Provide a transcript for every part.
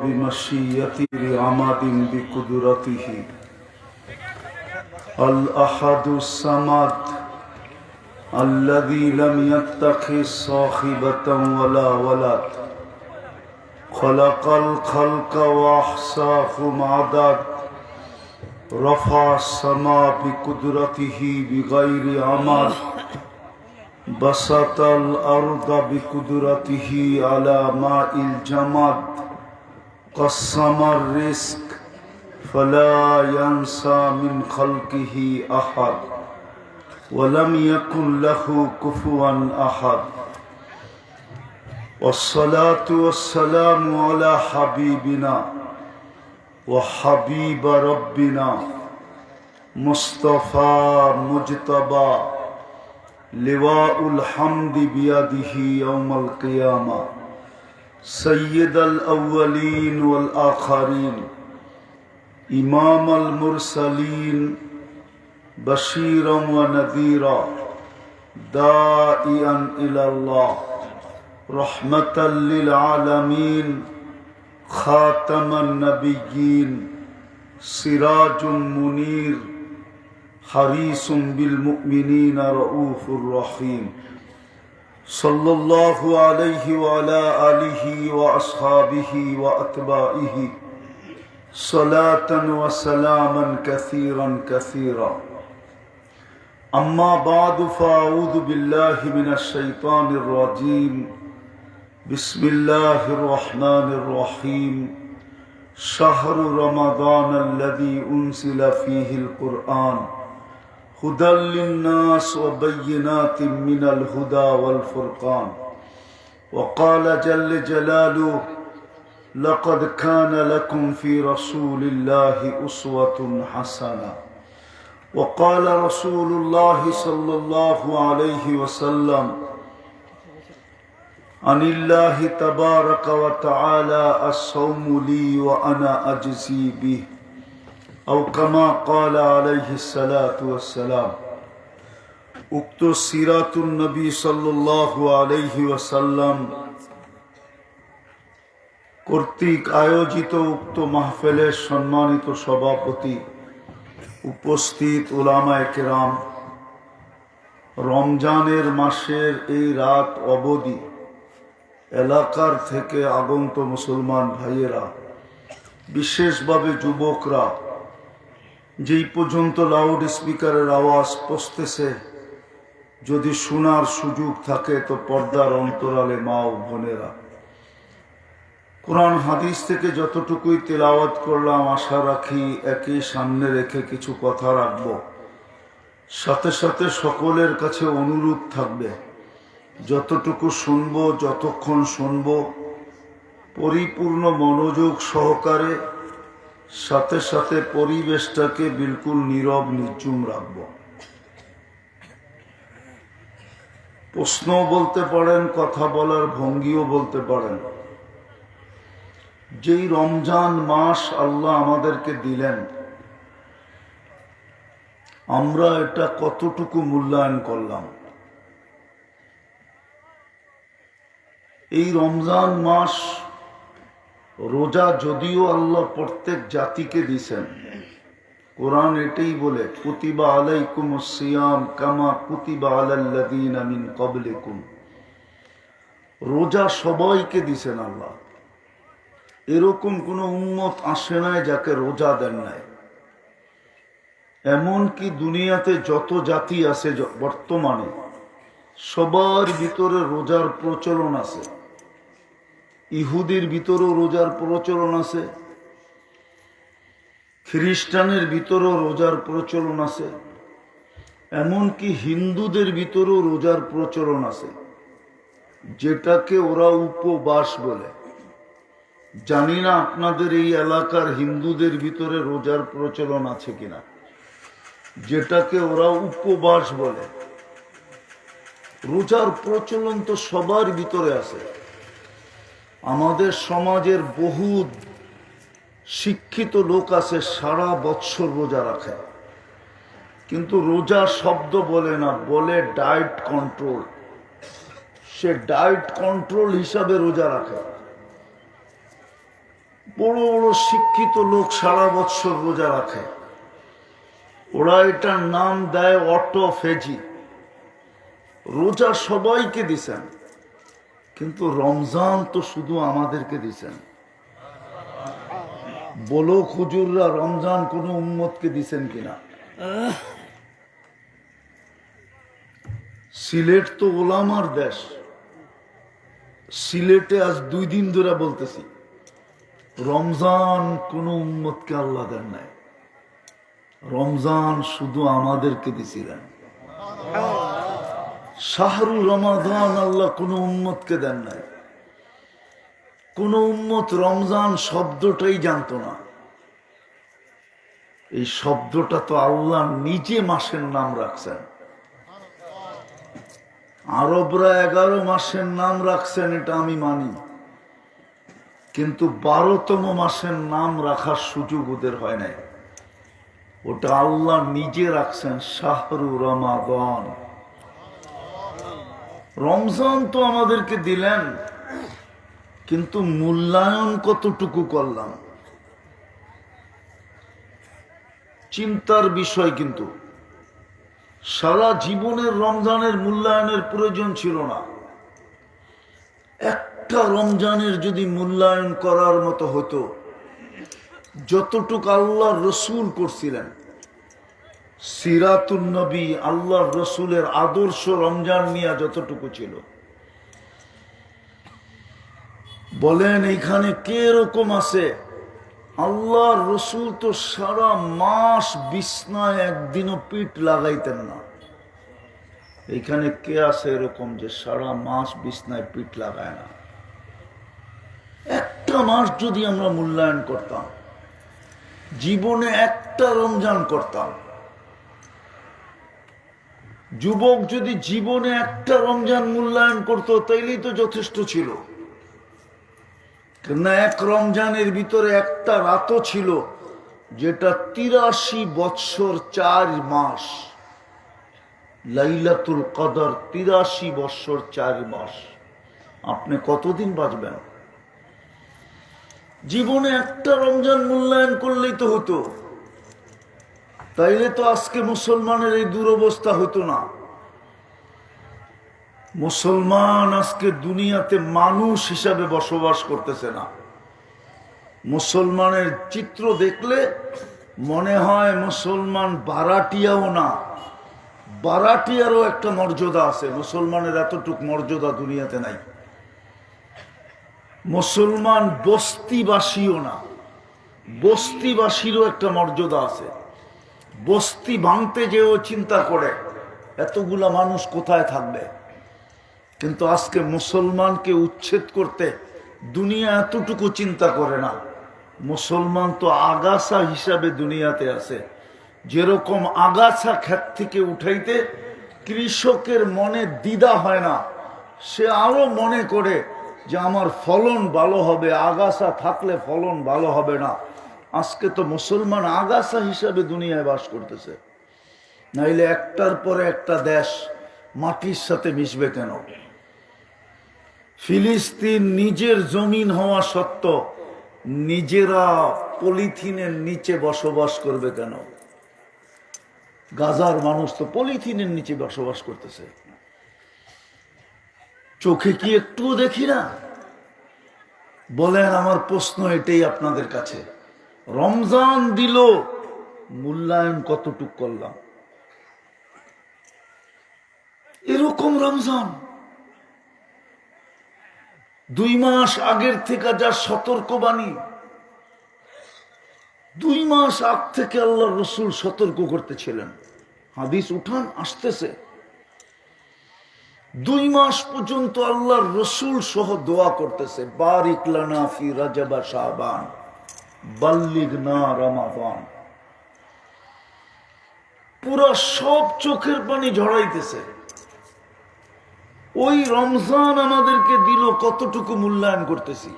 بمشيته لعمد بقدرته الأحد الصمد الذي لم يتخذ صاحبة ولا ولد خلق الخلق وأحصاهم عدد رفع السماء بقدرته بغير عمد بسط الأرض بقدرته على ماء الجمد قسم الرزق فلا ينسى من خلقه أحد ولم يكن له كفوا أحد والصلاة والسلام على حبيبنا وحبيب ربنا مصطفى مجتبى لواء الحمد بيده يوم القيامة سيد الأولين والآخرين إمام المرسلين بشيرا ونذيرا داعيا إلى الله رحمة للعالمين خاتم النبيين سراج منير حريص بالمؤمنين رؤوف رحيم صلى الله عليه وعلى آله وأصحابه وأتباعه صلاة وسلاما كثيرا كثيرا أما بعد فأعوذ بالله من الشيطان الرجيم بسم الله الرحمن الرحيم شهر رمضان الذي أنزل فيه القرآن هدى للناس وبينات من الهدى والفرقان وقال جل جلاله لقد كان لكم في رسول الله أسوة حسنة وقال رسول الله صلى الله عليه وسلم عن الله تبارك وتعالى الصوم لي وأنا أجزي به أو كما قال عليه الصلاة والسلام উক্ত সিরাতুন নবী সাল্লাল্লাহু আলাইহি ওয়াসাল্লাম কর্তৃক আয়োজিত উক্ত মাহফিলের সম্মানিত সভাপতি উপস্থিত উলামায়ে কেরাম রমজানের মাসের এই রাত অবধি এলাকার থেকে আগন্ত মুসলমান ভাইয়েরা বিশেষভাবে যুবকরা যেই পর্যন্ত লাউড স্পিকারের আওয়াজ পৌঁছতেছে যদি শোনার সুযোগ থাকে তো পর্দার অন্তরালে মা ও বোনেরা কোরআন হাদিস থেকে যতটুকুই তেলাওয়াত করলাম আশা রাখি একই সামনে রেখে কিছু কথা রাখবো সাথে সাথে সকলের কাছে অনুরোধ থাকবে যতটুকু শুনবো যতক্ষণ শুনবো পরিপূর্ণ মনোযোগ সহকারে সাথে সাথে পরিবেশটাকে বিলকুল নীরব নির্জুম রাখবো প্রশ্ন বলতে পারেন কথা বলার ভঙ্গিও বলতে পারেন যেই রমজান মাস আল্লাহ আমাদেরকে দিলেন আমরা এটা কতটুকু মূল্যায়ন করলাম এই রমজান মাস রোজা যদিও আল্লাহ প্রত্যেক জাতিকে দিয়েছেন কোরআন এটাই বলে কুতিবা আলাইকুমুস সিয়াম কামা কুতিবা আলাল্লাযীনা মিন ক্বাবলিকুম রোজা সবাইকে দিয়েছেন আল্লাহ এরকম কোন উম্মত আসে নাই যাকে রোজা দেন নাই এমনকি দুনিয়াতে যত জাতি আছে বর্তমানে সবার ভিতরে রোজার প্রচলন আছে ইহুদির ভিতরেও রোজার প্রচলন আছে খ্রিস্টানের ভিতরেও রোজার প্রচলন আছে এমনকি হিন্দুদের ভিতরেও রোজার প্রচলন আছে যেটাকে ওরা উপবাস বলে জানি না আপনাদের এই এলাকার হিন্দুদের ভিতরে রোজার প্রচলন আছে কিনা যেটাকে ওরা উপবাস বলে রোজার প্রচলন তো সবার ভিতরে আছে আমাদের সমাজের বহু শিক্ষিত লোক আছে সারা বৎসর রোজা রাখে কিন্তু রোজা শব্দ বলে না বলে ডায়েট কন্ট্রোল সে ডায়েট কন্ট্রোল হিসাবে রোজা রাখে বড় বড় শিক্ষিত লোক সারা বছর রোজা রাখে, ওরা এটার নাম দেয় অটোফেজি। রোজা সবাইকে দিছেন, কিন্তু রমজান তো শুধু আমাদেরকে দিছেন। বলো হুজুররা, রমজান কোন উম্মতকে দিছেন কিনা? সিলেট তো ওলামার দেশ, সিলেটে আজ 2 দিন ধরে বলতেছি রমজান কোন উম্মতকে আল্লাহ দেন নাই, রমজান শুধু আমাদেরকে দিছিলেন। শাহরুর রমাদান আল্লাহ কোন উম্মতকে দেন নাই। কোন উম্মত রমজান শব্দটাই জানতো না। এই শব্দটা তো আল্লাহ নিজে মাসের নাম রাখছেন। আরবরা 11 মাসের নাম রাখছেন, এটা আমি মানি, কিন্তু 12তম মাসের নাম রাখার সুযোগ ওদের হয় নাই। ওটা আল্লাহ নিজে রাখছেন, শাহরু রমাদান। রমজান তো আমাদেরকে দিলেন, কিন্তু মূল্যায়ন কতটুকু করলাম চিন্তার বিষয়। কিন্তু সারা জীবনের রমজানের মূল্যায়নের প্রয়োজন ছিল না। একটা রমজানের যদি মূল্যায়ন করার মতো হতো, যতটুকু আল্লাহর রসুল করছিলেন, সিরাতুন নবী আল্লাহর রসুলের আদর্শ রমজান নিয়ে যতটুকু ছিল, বলেন এইখানে কে এরকম আছে? আল্লাহর রসুল তো সারা মাস বিছনায় একদিনও পিঠ লাগাইতেন না। এইখানে কে আছে এরকম যে সারা মাস বিছনায় পিঠ লাগায় না? একটা মাস যদি আমরা মূল্যায়ন করতাম, জীবনে একটা রমজান করতাম, যুবক যদি জীবনে একটা রমজান মূল্যায়ন করতো, তাইলেই তো যথেষ্ট ছিল। না, এক রমজানের ভিতরে একটা রাতও ছিল যেটা 83 বৎসর 4 মাস, লাইলাতুল কদর 83 বৎসর 4 মাস। আপনি কতদিন বাঁচবেন? জীবনে একটা রমজান মূল্যায়ন করলেই তো হতো। তাইলে তো আজকে মুসলমানের এই দুরবস্থা হতো না। মুসলমান আজকে দুনিয়াতে মানুষ হিসাবে বসবাস করতেছে না। মুসলমানের চিত্র দেখলে মনে হয় মুসলমান বারাটিয়াও না, বারাটিয়ারও একটা মর্যাদা আছে। মুসলমানের এতটুক মর্যাদা দুনিয়াতে নাই। মুসলমান বস্তিবাসীও না, বস্তিবাসীরও একটা মর্যাদা আছে। বস্তি ভাঙতে যেও চিন্তা করে এতগুলা মানুষ কোথায় থাকবে। কিন্তু আজকে মুসলমানকে উচ্ছেদ করতে দুনিয়া এতটুকু চিন্তা করে না। মুসলমান তো আগাছা হিসাবে দুনিয়াতে আছে। যেরকম আগাছা ক্ষেত থেকে উঠাইতে কৃষকের মনে দ্বিধা হয় না, সে আরো মনে করে যে আমার ফলন ভালো হবে, আগাছা থাকলে ফলন ভালো হবে না। আজকে তো মুসলমান আগাছা হিসাবে দুনিয়ায় বাস করতেছে। নাইলে একটার পরে একটা দেশ মাটির সাথে মিশবে কেন? ফিলিস্তিন নিজের জমিন হওয়া সত্ত্বেও নিজেরা পলিথিনের নিচে বসবাস করবে কেন? গাজার মানুষ তো পলিথিনের নিচে বসবাস করতেছে। চোখে কি একটুও দেখি না? বলেন, আমার প্রশ্ন এটাই আপনাদের কাছে। রমজান দিল, মূল্যায়ন কতটুক করলাম? এরকম রমজান 2 মাস আগের থেকে যা সতর্কবাণী, 2 মাস আগ থেকে আল্লাহ রসুল সতর্ক করতেছিলেন। হাদিস উঠান আসতেছে, 2 মাস পর্যন্ত আল্লাহর রসুল সহ দোয়া করতেছে, বারিক লানা ফি রাজাব শাবান বাল্লিগনা রমাদান। পুরা সব চোখের পানি ঝরাইতেছে। ওই রমজান আমাদেরকে দিল, কতটুকু মূল্যায়ন করতেছি?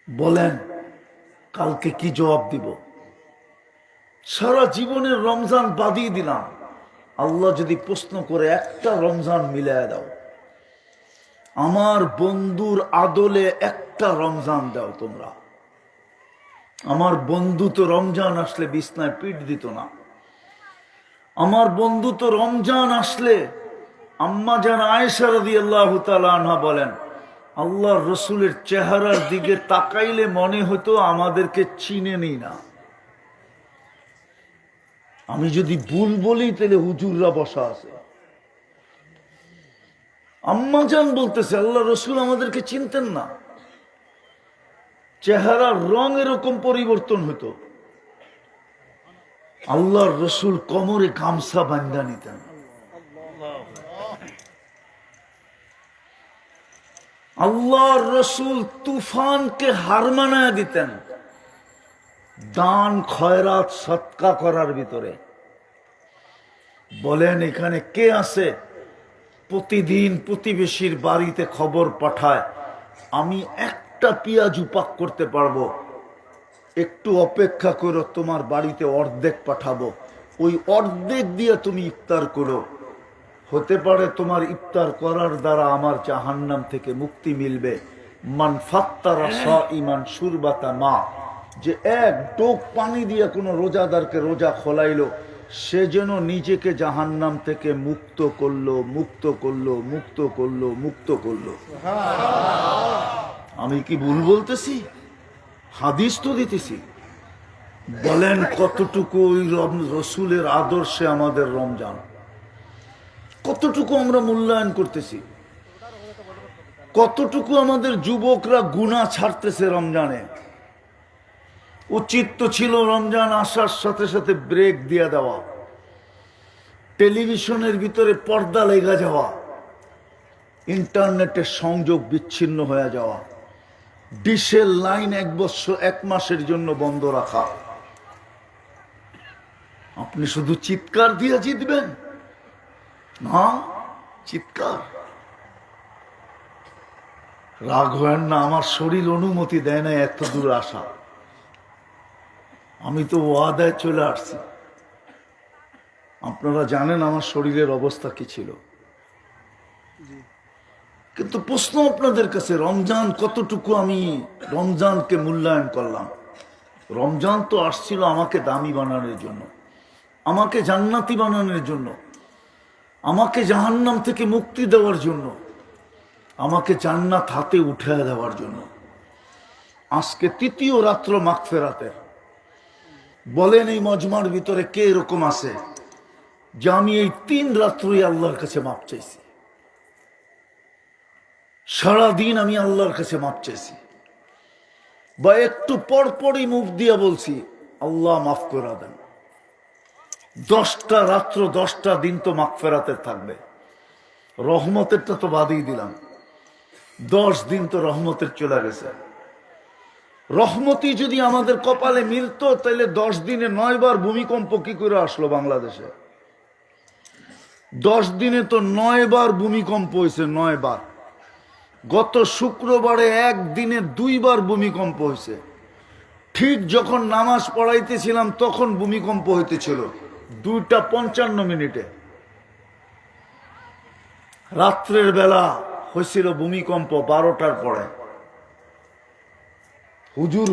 বলেন, কালকে কি জবাব দিব? সারা জীবনের রমজান বাদিয়ে দিলাম। আল্লাহ যদি প্রশ্ন করে একটা রমজান মিলায় দাও, আমার বন্ধুর আদলে একটা রমজান দাও তোমরা। আমার বন্ধু তো রমজান আসলে বিছনায় পিঠ দিত না। আমার বন্ধু তো রমজান আসলে আম্মা জান আয়েশা রাদিয়াল্লাহু তাআলা আনহা বলেন, আল্লাহর রসুলের চেহারার দিকে তাকাইলে মনে হতো আমাদেরকে চিনেনি না। আমি যদি ভুল বলি তাহলে হুজুররা বসা আছে। আম্মা জান বলতেছে আল্লাহ রসুল আমাদেরকে চিনতেন না, চেহারার রং এরকম পরিবর্তন হতো। আল্লাহর রসুল কোমরে গামছা বান্ধা নিতেন। আল্লাহর রসুল তুফানকে হার মানায় দিতেন দান খয়রাত সৎকা করার ভিতরে। বলেন এখানে কে আছে প্রতিদিন প্রতিবেশীর বাড়িতে খবর পাঠায় আমি একটা পেঁয়াজ উপাক করতে পারবো, একটু অপেক্ষা করো, তোমার বাড়িতে অর্ধেক পাঠাবো, ওই অর্ধেক দিয়ে তুমি ইফতার করো। হতে পারে তোমার ইফতার করার দ্বারা আমার জাহান্নাম থেকে মুক্তি মিলবে। মান ফাত্তারা সাইমান শুরবাতা মা, যে এক ডোক পানি দিয়ে কোনো রোজাদারকে রোজা খোলাইলো, সে যেন নিজেকে জাহান্নাম থেকে মুক্ত করলো, মুক্ত করলো, মুক্ত করলো, মুক্ত করলো। আমি কি ভুল বলতেছি? হাদিস তো দিতেছি। বলেন কতটুকু ওই রসুলের আদর্শে আমাদের রমজান, কতটুকু আমরা মূল্যায়ন করতেছি, কতটুকু আমাদের যুবকরা গুনাহ ছাড়তেছে রমজানে। উচিত তো ছিল রমজান আসার সাথে সাথে ব্রেক দিয়ে দেওয়া, টেলিভিশনের ভিতরে পর্দা লেগে যাওয়া, ইন্টারনেটের সংযোগ বিচ্ছিন্ন হয়ে যাওয়া, ডিশের লাইন এক মাসের জন্য বন্ধ রাখা। আপনি শুধু চিৎকার দিয়ে জিতবেন না? চিৎকার রাগ হয় না, আমার শরীর অনুমতি দেয় না এত দূর আসা। আমি তো ওয়াদায় চলে আসছি। আপনারা জানেন আমার শরীরের অবস্থা কি ছিল। কিন্তু প্রশ্ন আপনাদের কাছে, রমজান কতটুকু আমি রমজানকে মূল্যায়ন করলাম? রমজান তো আসছিল আমাকে দামি বানানোর জন্য, আমাকে জান্নাতি বানানোর জন্য, আমাকে জাহান্নাম থেকে মুক্তি দেওয়ার জন্য, আমাকে জান্নাত হাতে উঠে দেওয়ার জন্য। আজকে তৃতীয় রাত্র মাগফিরাতের। বলেন এই মজমার ভিতরে কে এরকম আছে যে আমি এই 3 রাত্রই আল্লাহর কাছে মাপ চাইছি, সারাদিন আমি আল্লাহর কাছে মাপ চাইছি, বা একটু পরপরই মুখ দিয়ে বলছি আল্লাহ মাফ করে দেন। 10টা রাত্র 10টা দিন তো মাগফিরাতের থাকবে, রহমতেরটা তো বাদই দিলাম। 10 দিন তো রহমতের চলে গেছে। রহমতি যদি আমাদের কপালে মিলতো তাহলে 10 দিনে 9 বার ভূমিকম্প কি করে আসলো বাংলাদেশে? 10 দিনে তো 9 বার ভূমিকম্প হয়েছে, 9 বার। গত শুক্রবারে একদিনে 2 বার ভূমিকম্প হয়েছে। ঠিক যখন নামাজ পড়াইতেছিলাম তখন ভূমিকম্প হইতেছিল 2:55 রাত্রের বেলা হয়েছিল ভূমিকম্প 12টার পরে।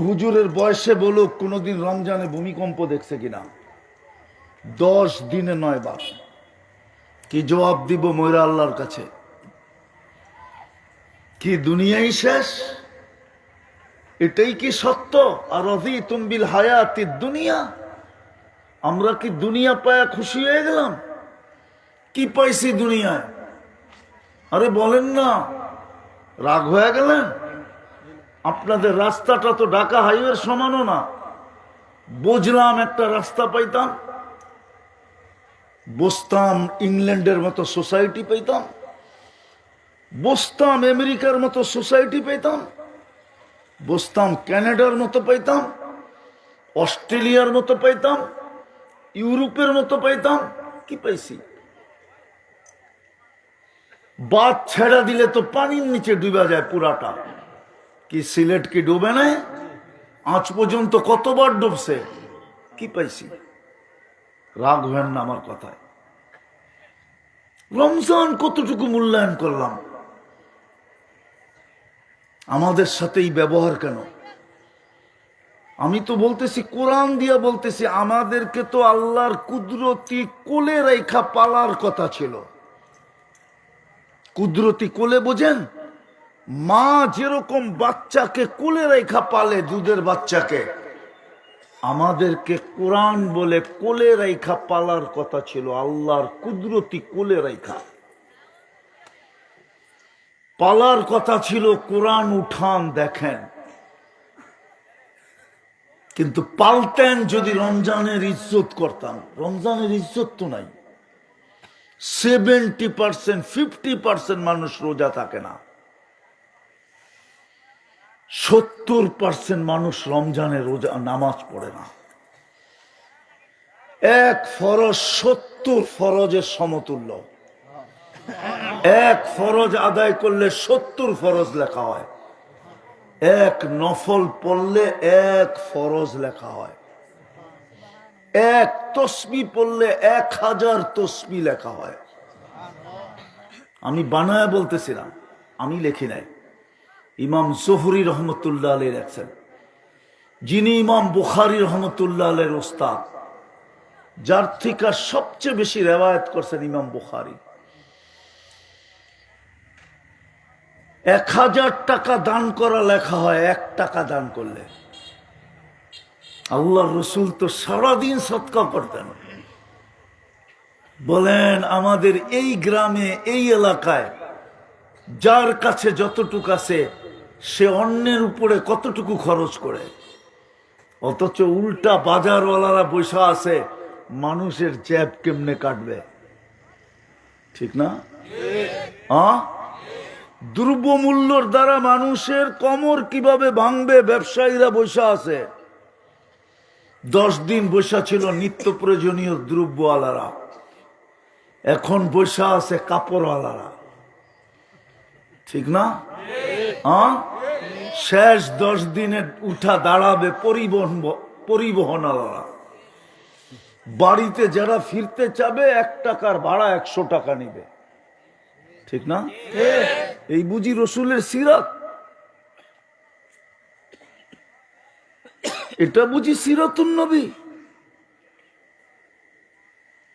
হুজুরের বয়সে বলুক কোনদিন রমজানে ভূমিকম্প দেখছে কিনা? 10 দিনে 9 বার। কি জবাব দিব ময়রা আল্লাহর কাছে? কি দুনিয়াই শেষ? এটাই কি সত্য? আর রাযীতুম বিল হায়াতিদ দুনিয়া, আমরা কি দুনিয়া পায়া খুশি হয়ে গেলাম? কি পাইছি দুনিয়ায়? আরে বলেন না, রাগ হয়ে গেলেন? আপনাদের রাস্তাটা তো ঢাকা হাইওয়ের সমানও না। বুঝলাম একটা রাস্তা পাইতাম, বসতাম ইংল্যান্ডের মতো সোসাইটি পেতাম, বসতাম আমেরিকার মতো সোসাইটি পেতাম, বসতাম কানাডার মতো পাইতাম, অস্ট্রেলিয়ার মতো পাইতাম, ইউরোপের মতো পাইতাম। কি পাইছি? বাদ ছেড়া দিলে তো পানির নিচে ডুবে যায় পুরাটা। কি সিলেট কি ডুবে নাই? আজ পর্যন্ত কতবার ডুবছে? কি পাইছি? রাগ হেন না আমার কথায়। রমজান কতটুকু মূল্যায়ন করলাম? আমাদের সাথেই ব্যবহার কেন? আমি তো বলতেছি, কোরআন দিয়া বলতেছি, আমাদেরকে তো আল্লাহর কুদরতি কোলে রেখা পালার কথা ছিল। কুদরতি কোলে বোঝেন? মা যেরকম বাচ্চাকে কোলে রেখা পালে, দুধের বাচ্চাকে, আমাদেরকে কোরআন বলে কোলে রেখা পালার কথা ছিল। আল্লাহর কুদরতি কোলে রেখা পালার কথা ছিল। কোরআন উঠান দেখেন, কিন্তু পালতেন যদি রমজানের ইজ্জত করতাম। রমজানের ইজ্জত তো নাই। 70% 50% মানুষ রোজা থাকে না। 70% মানুষ রমজানে রোজা নামাজ পড়ে না। এক ফরজ 70 ফরজের সমতুল্য। এক ফরজ আদায় করলে 70 ফরজ লেখা হয়। এক নফল পড়লে এক ফরজ লেখা হয়। এক তসবি পড়লে 1000 তসবি লেখা হয়। আমি বানায় বলতেছিলাম, আমি লেখি নাই। ইমাম জোহরি রহমতুল্লাহ আলাইহি লেখছেন, যিনি ইমাম বুখারী রহমতুল্লাহ আলাইহির ওস্তাদ, যার থেকে সবচেয়ে বেশি রেওয়ায়েত করছেন ইমাম বুখারী। 1000 টাকা দান করা লেখা হয় 1 টাকা দান করলে। আল্লাহর রসুল তো সারাদিন সদকা করতেন। বলেন, আমাদের এই গ্রামে, এই এলাকায় যার কাছে যতটুকু আছে, সে অন্যের উপরে কতটুকু খরচ করে, অথচ উল্টা বাজারওয়ালারা বসে আছে মানুষের জ্যাব কেমনে কাটবে। ঠিক না? দ্রব্যমূল্যর দ্বারা মানুষের কোমর কিভাবে ভাঙবে, ব্যবসায়ীরা বসে আছে। 10 দিন বসা ছিল নিত্য প্রয়োজনীয় দ্রব্যওয়ালারা, এখন বসা আছে কাপড়ওয়ালারা। ঠিক না? শেষ 10 দিনে উঠা দাঁড়াবে পরিবহনওয়ালারা। বাড়িতে যারা ফিরতে চাবে 1 টাকার ভাড়া 100 টাকা নিবে। ঠিক না? এই বুঝি রসুলের সিরাত? এটা বুঝি সিরাতুন নবী?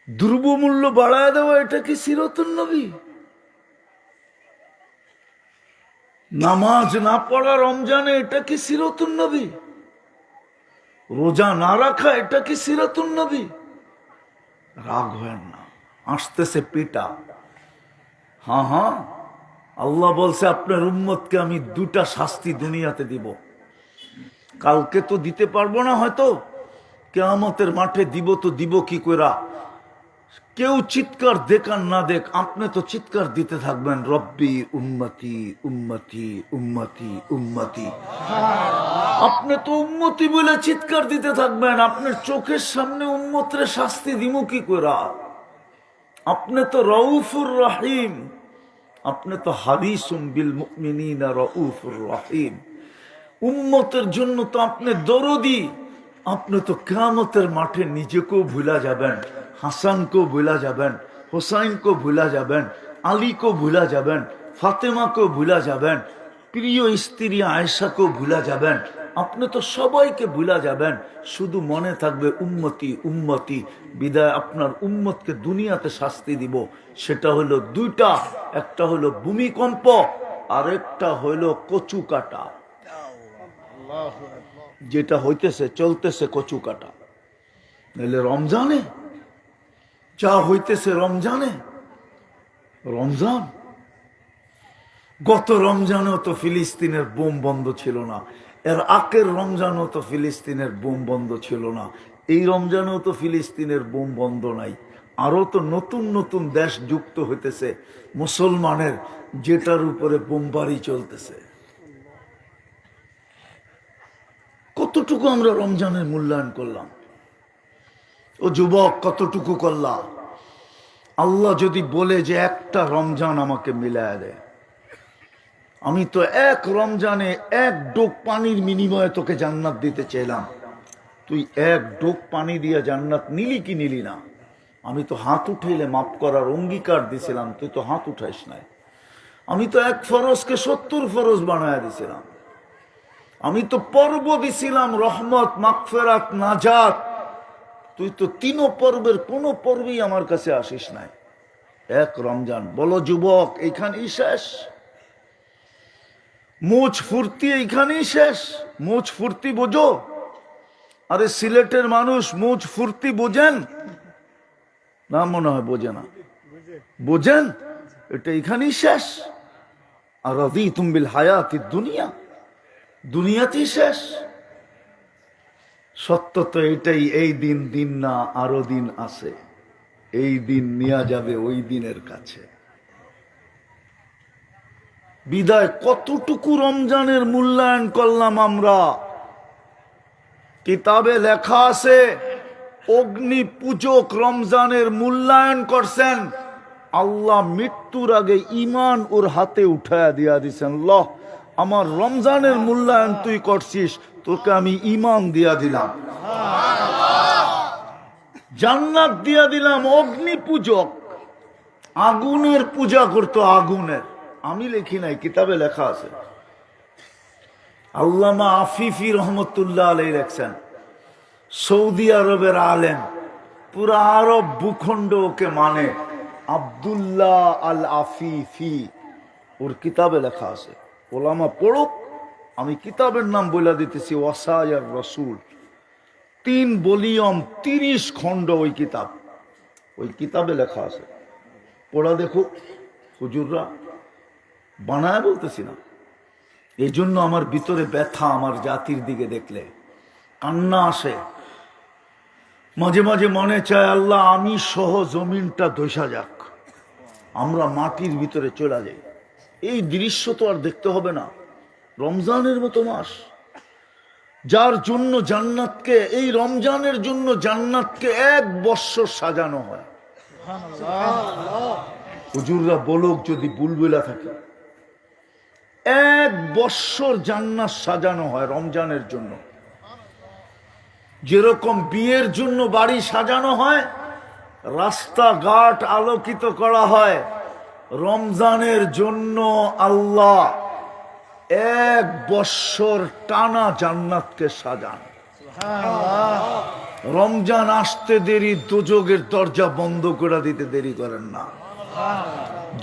দ্রব্যমূল্য বাড়ায় দেওয়া, এটা কি সিরাতুন নবী? নামাজ না পড়া রমজানে, এটা কি সিরাতুন নবী? রোজা না রাখা, এটা কি সিরাতুন নবী? রাগ হয় না, আসতেছে পিটা। হ্যাঁ, আল্লাহ বলছে আপনার উম্মতকে আমি 2টা শাস্তি দুনিয়াতে দিব। কালকে তো দিতে পারবো না, হয়তো কিয়ামতের মাঠে দিব। তো দিব কি কইরা? কেউ চিৎকার দেখান না দেখ, আপনি তো চিৎকার দিতে থাকবেন, রব্বি উম্মতি উম্মতি উম্মতি উম্মতি। আপনি তো উম্মতি বলে চিৎকার দিতে থাকবেন, আপনার চোখের সামনে উম্মতরে শাস্তি দিব কি কইরা? আপনি তো রউফুর রহিম, আপনি তো হারিসুম বিল মুমিনিনা রউফুর রহিম। উম্মতের জন্য তো আপনি দরদি। আপনি তো কিয়ামতের মাঠে নিজেকেও ভুলা যাবেন, হাসানকেও ভুলা যাবেন, হোসাইনকেও ভুলা যাবেন, আলীকেও ভুলা যাবেন, ফাতেমাকেও ভুলা যাবেন, প্রিয় স্ত্রী আয়েশাকেও ভুলা যাবেন। আপনি তো সবাইকে ভুলা যাবেন, শুধু মনে থাকবে উম্মতি উম্মতি। বিদায় আপনার উম্মতকে দুনিয়াতে শাস্তি দিব। সেটা হলো 2টা, একটা হলো ভূমিকম্প, আর একটা হলো কচু কাটা। যেটা হইতেছে, চলতেছে কচু কাটা। নাহলে রমজানে যা হইতেছে, রমজানে, রমজান গত রমজানেও তো ফিলিস্তিনের বোম বন্ধ ছিল না, এর আগের রমজানেও তো ফিলিস্তিনের বোম বন্ধ ছিল না, এই রমজানেও তো ফিলিস্তিনের বোম বন্ধ নাই। আরো তো নতুন নতুন দেশ যুক্ত হইতেছে মুসলমানের, যেটার উপরে বোমবারি চলতেছে। কতটুকু আমরা রমজানের মূল্যায়ন করলাম? ও যুবক, কতটুকু করলাম? আল্লাহ যদি বলে যে একটা রমজান আমাকে মিলায় দেয়, আমি তো এক রমজানে 1 ডোক পানির বিনিময়ে তোকে জান্নাত দিতে চাইলাম, তুই 1 ডোক পানি দিয়ে জান্নাত নিলি কি নিলি না? আমি তো হাত উঠাইলে মাফ করার অঙ্গীকার দিছিলাম, তুই তো হাত উঠাইস নাই। আমি তো এক ফরজকে 70 ফরজ বানায় দিছিলাম। আমি তো পর্ব দিছিলাম রহমত, মাগফিরাত, নাজাত। তুই তো 3 পর্বের কোনো পর্বই আমার কাছে আসিস নাই। এক রমজান। বলো যুবক, এইখানেই শেষ? মুছ ফুর্তি এইখানেই শেষ? মুছ ফুর্তি বোঝো? আরে সিলেটের মানুষ মুছ ফুর্তি বোঝেন না? মনে হয় বোঝে না। বোঝেন? এটা এখানেই শেষ? আর রাদিতুম বিল হায়াতি দুনিয়া, দুনিয়াতেই শেষ? সত্য তো এটাই। এই দিন দিন না, আরো দিন আছে। এই দিন নিয়ে যাবে ওই দিনের কাছে। বিদায় কতটুকু রমজানের মূল্যায়ন করলাম আমরা? কিতাবে লেখা আছে অগ্নি পূজক রমজানের মূল্যায়ন করছেন। আল্লাহ মৃত্যুর আগে ঈমান ওর হাতে উঠায়া দিয়া দিছেন। লহ, আমার রমজানের মূল্যায়ন তুই করছিস, তোকে আমি ঈমান দিয়া দিলাম, জান্নাত দিয়া দিলাম। অগ্নি পূজক আগুনের পূজা করতো, আগুনের। আমি লিখি নাই, কিতাবে লেখা আছে। আল্লামা আফিফি রহমতুল্লাহ আলাইহি লেখছেন, সৌদি আরবের আলেম, পুরা আরব ভূখণ্ড ওকে মানে। আব্দুল্লাহ আল আফিফি, ওর কিতাবে লেখা আছে। ওলামা পড়ুক, আমি কিতাবের নাম বলে দিতেছি, ওয়াসায়ার রসুল। 3 ভলিউম, 30 খণ্ড ওই কিতাব। ওই কিতাবে লেখা আছে, পড়া দেখো। হুজুররা বানায় বলতেছি না। এই জন্য আমার ভিতরে ব্যথা, আমার জাতির দিকে দেখলে কান্না আসে। মাঝে মাঝে মনে চায় আল্লাহ আমি সহ জমিনটা ধসা যাক, আমরা মাটির ভিতরে চলে যাই। এই দৃশ্য তো আর দেখতে হবে না। রমজানের মতো মাস, যার জন্য জান্নাতকে, এই রমজানের জন্য জান্নাতকে 1 বৎসর সাজানো হয়। হুজুররা বলুক যদি বুলবুলা থাকে, 1 বৎসর জান্নাত সাজানো হয় রমজানের জন্য। যেরকম বিয়ের জন্য বাড়ি সাজানো হয়, রাস্তাঘাট আলোকিত করা হয়, রমজানের জন্য আল্লাহ 1 বৎসর টানা জান্নাতকে সাজান। রমজান আসতে দেরি, দোজখের দরজা বন্ধ করে দিতে দেরি করেন না,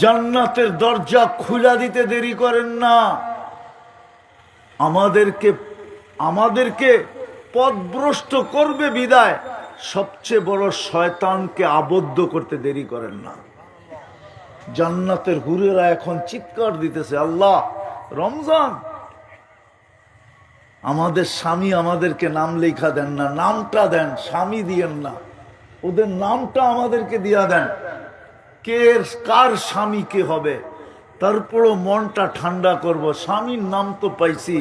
জান্নাতের দরজা খুলে দিতে দেরি করেন না। আমাদেরকে পথভ্রষ্ট করবে বিদায় সবচেয়ে বড় শয়তানকে আবদ্ধ করতে দেরি করেন না। জান্নাতের হুরেরা এখন চিৎকার দিতেছে, আল্লাহ রমজান, আমাদের স্বামী আমাদেরকে নাম লেখা দেন না, নামটা দেন, স্বামী দিয়েন না, ওদের নামটা আমাদেরকে দিয়া দেন। কে কার স্বামী কে হবে, তারপরও মনটা ঠান্ডা করব। স্বামীর নাম তো পাইছি,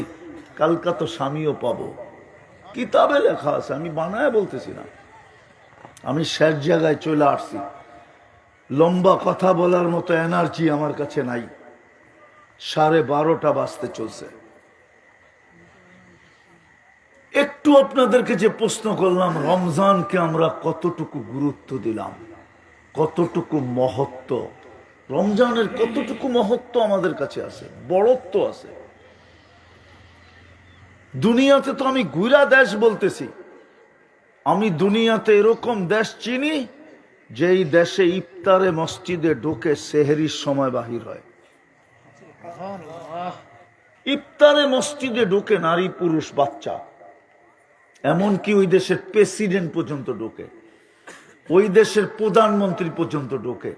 কালকা তো স্বামীও পাবো। কিতাবে লেখা আছে, আমি বানায় বলতেছি না। আমি শেষ জায়গায় চলে আসছি। লম্বা কথা বলার মতো এনার্জি আমার কাছে নাই। 12:30 বাজতে চলছে। একটু আপনাদেরকে যে প্রশ্ন করলাম, রমজানকে আমরা কতটুকু গুরুত্ব দিলাম, কতটুকু মহত্ব, রমজানের কতটুকু মহত্ব আমাদের কাছে আছে, বড়ত্ব আছে। দুনিয়াতে তো আমি ঘুরা দেশ বলতেছি, আমি দুনিয়াতে এরকম দেশ চিনি যেই দেশে ইফতারে মসজিদে ঢোকে সেহরির সময় বাহির হয়। ইফতারে মসজিদে ঢোকে নারী পুরুষ বাচ্চা, এমনকি ওই দেশের প্রেসিডেন্ট পর্যন্ত ঢোকে, ওই দেশের প্রধানমন্ত্রী পর্যন্ত ঢোকে,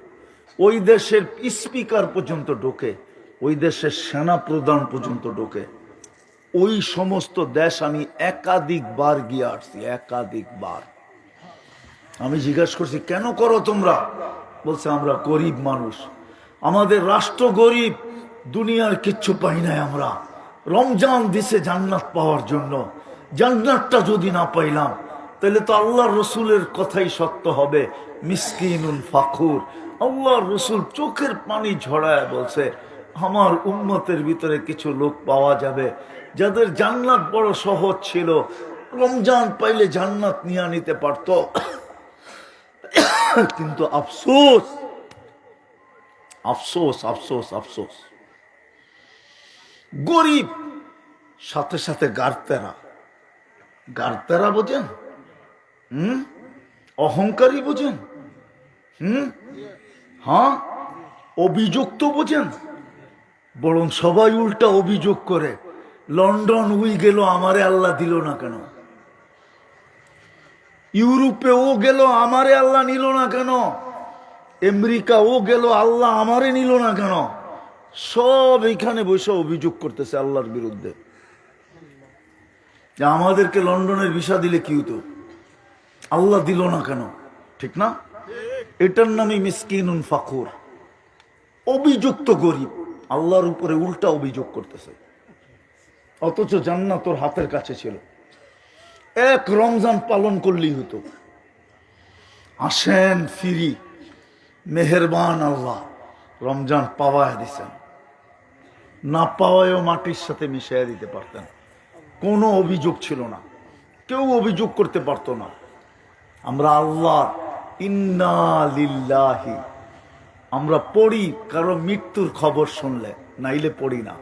ওই দেশের স্পিকার পর্যন্ত ঢোকে, ওই দেশের সেনা প্রধান পর্যন্ত ঢোকে। ওই সমস্ত দেশ আমি একাধিকবার গিয়ে আসছি, একাধিকবার। আমি জিজ্ঞাসা করছি কেন করো তোমরা? বলছে আমরা গরিব মানুষ, আমাদের রাষ্ট্র গরিব, দুনিয়ার কিচ্ছু পাই নাই আমরা। রমজান দিছে জান্নাত পাওয়ার জন্য, জান্নাতটা যদি না পাইলাম তাহলে তো আল্লাহর রসুলের কথাই সত্য হবে, মিসকিনুল ফাকুর। আল্লাহর রসুল চোখের পানি ঝরায় বলছে আমার উম্মতের ভিতরে কিছু লোক পাওয়া যাবে যাদের জান্নাত বড় সহজ ছিল, রমজান পাইলে জান্নাত নিয়ে নিতে পারত। কিন্তু আফসোস আফসোস আফসোস আফসোস, গরিব, সাথে সাথে গারতেরা। গারতেরা বোঝেন? অহংকারী বোঝেন? হ্যাঁ, অভিযুক্ত বোঝেন? বরং সবাই উল্টা অভিযোগ করে, লন্ডন উই গেল আমারে আল্লাহ দিল না কেন, ইউরোপে ও গেল আমারে আল্লাহ নিল না কেন, আমেরিকা ও গেল আল্লাহ আমারে নিল না কেন। সব এইখানে বসে অভিযোগ করতেছে আল্লাহর বিরুদ্ধে, যে আমাদেরকে লন্ডনের ভিসা দিলে কি হতো, আল্লাহ দিল না কেন। ঠিক না? এটার নামই মিসকিনুন ফাকুর, অভিযুক্ত গরিব, আল্লাহর উপরে উল্টা অভিযোগ করতেছে। অথচ জান্নাত তোর হাতের কাছে ছিল, এক রমজান পালন করলেই হতো। আসেন ফিরি, মেহেরবান আল্লাহ রমজান পাওয়ায় দিছেন, না পাওয়ায়ও মাটির সাথে মিশিয়ে দিতে পারতেন, কোনো অভিযোগ ছিল না, কেউ অভিযোগ করতে পারতো না। আমরা আল্লাহ ইন্না লিল্লাহি আমরা পড়ি, কারো মৃত্যুর খবর শুনলে, নাইলে পড়ি না।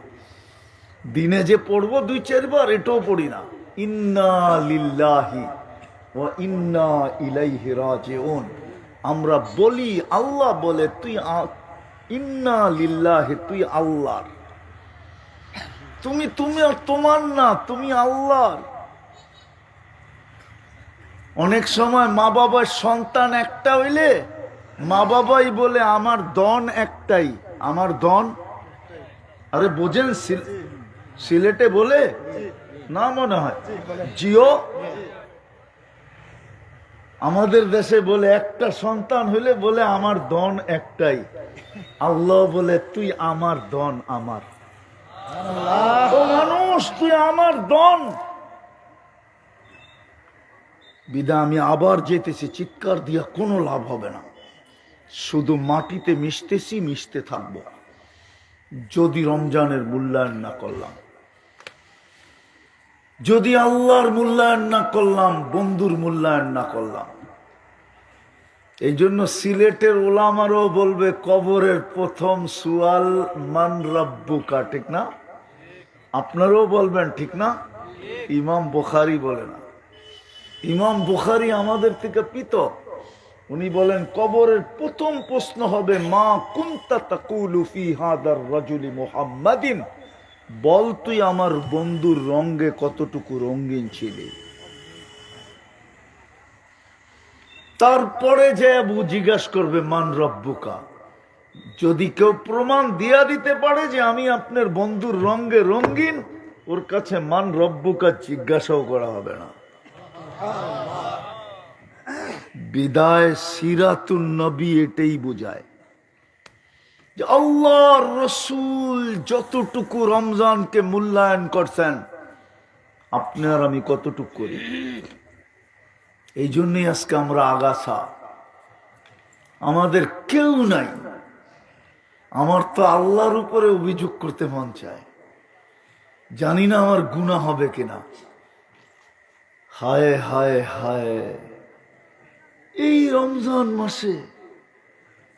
দিনে যে পড়বো 2-4 বার, এটাও পড়ি না। ইন্না লিল্লাহি ওয়া ইন্না ইলাইহি রাজিউন আমরা বলি। আল্লাহ বলে তুই ইন্না লিল্লাহি, তুই আল্লাহর, তুমি তোমার না, তুমি আল্লাহর। অনেক সময় মা বাবার সন্তান একটা হইলে মা বাবাই বলে আমার দন একটাই, আমার দন। আরে বোঝেন, সিলেটে বলে না মনে হয় জিও, আমাদের দেশে বলে একটা সন্তান হইলে বলে আমার দন একটাই। আল্লাহ বলে তুই আমার দন, আমার ও মানুষ তুই আমার দন। বিদা আমি আবার যেতেছি, চিৎকার দিয়া কোনো লাভ হবে না, শুধু মাটিতে মিশতেছি, মিশতে থাকবো। যদি রমজানের মূল্যায়ন না করলাম, যদি আল্লাহর মূল্যায়ন না করলাম, বন্ধুর মূল্যায়ন না করলাম। এই জন্য সিলেটের ওলামারও বলবে কবরের প্রথম সুয়াল মান রাব্বুকা, ঠিক না? আপনারাও বলবেন, ঠিক না? ইমাম বুখারী বলে না, ইমাম বুখারী আমাদের থেকে পৃথক। উনি বলেন কবরের প্রথম প্রশ্ন হবে মা কুনতা তাকুলু ফি হাদার রাজুলি মুহাম্মাদিন, বল তুই আমার বন্ধুর রঙে কতটুকু রঙিন ছিলি। তারপরে যে আবু জিজ্ঞাসা করবে মান রব্বুকা। যদি কেউ প্রমাণ দিয়া দিতে পারে যে আমি আপনার বন্ধুর রঙে রঙিন, ওর কাছে মান রব্বুকা জিজ্ঞাসাও করা হবে না। বিদায় সিরাতুন নবী এটাই বোঝায় যে আল্লাহর রাসূল যতটুকু রমজানকে মূল্যায়ন করছেন, আপনি আর আমি কতটুকু করি। এই জন্যই আজকে আমরা আগাছা, আমাদের কেউ নাই। আমার তো আল্লাহর উপরে অভিযোগ করতে মন চায়, জানি না আমার গুনাহ হবে কিনা। হায় হায় হায়, এই রমজান মাসে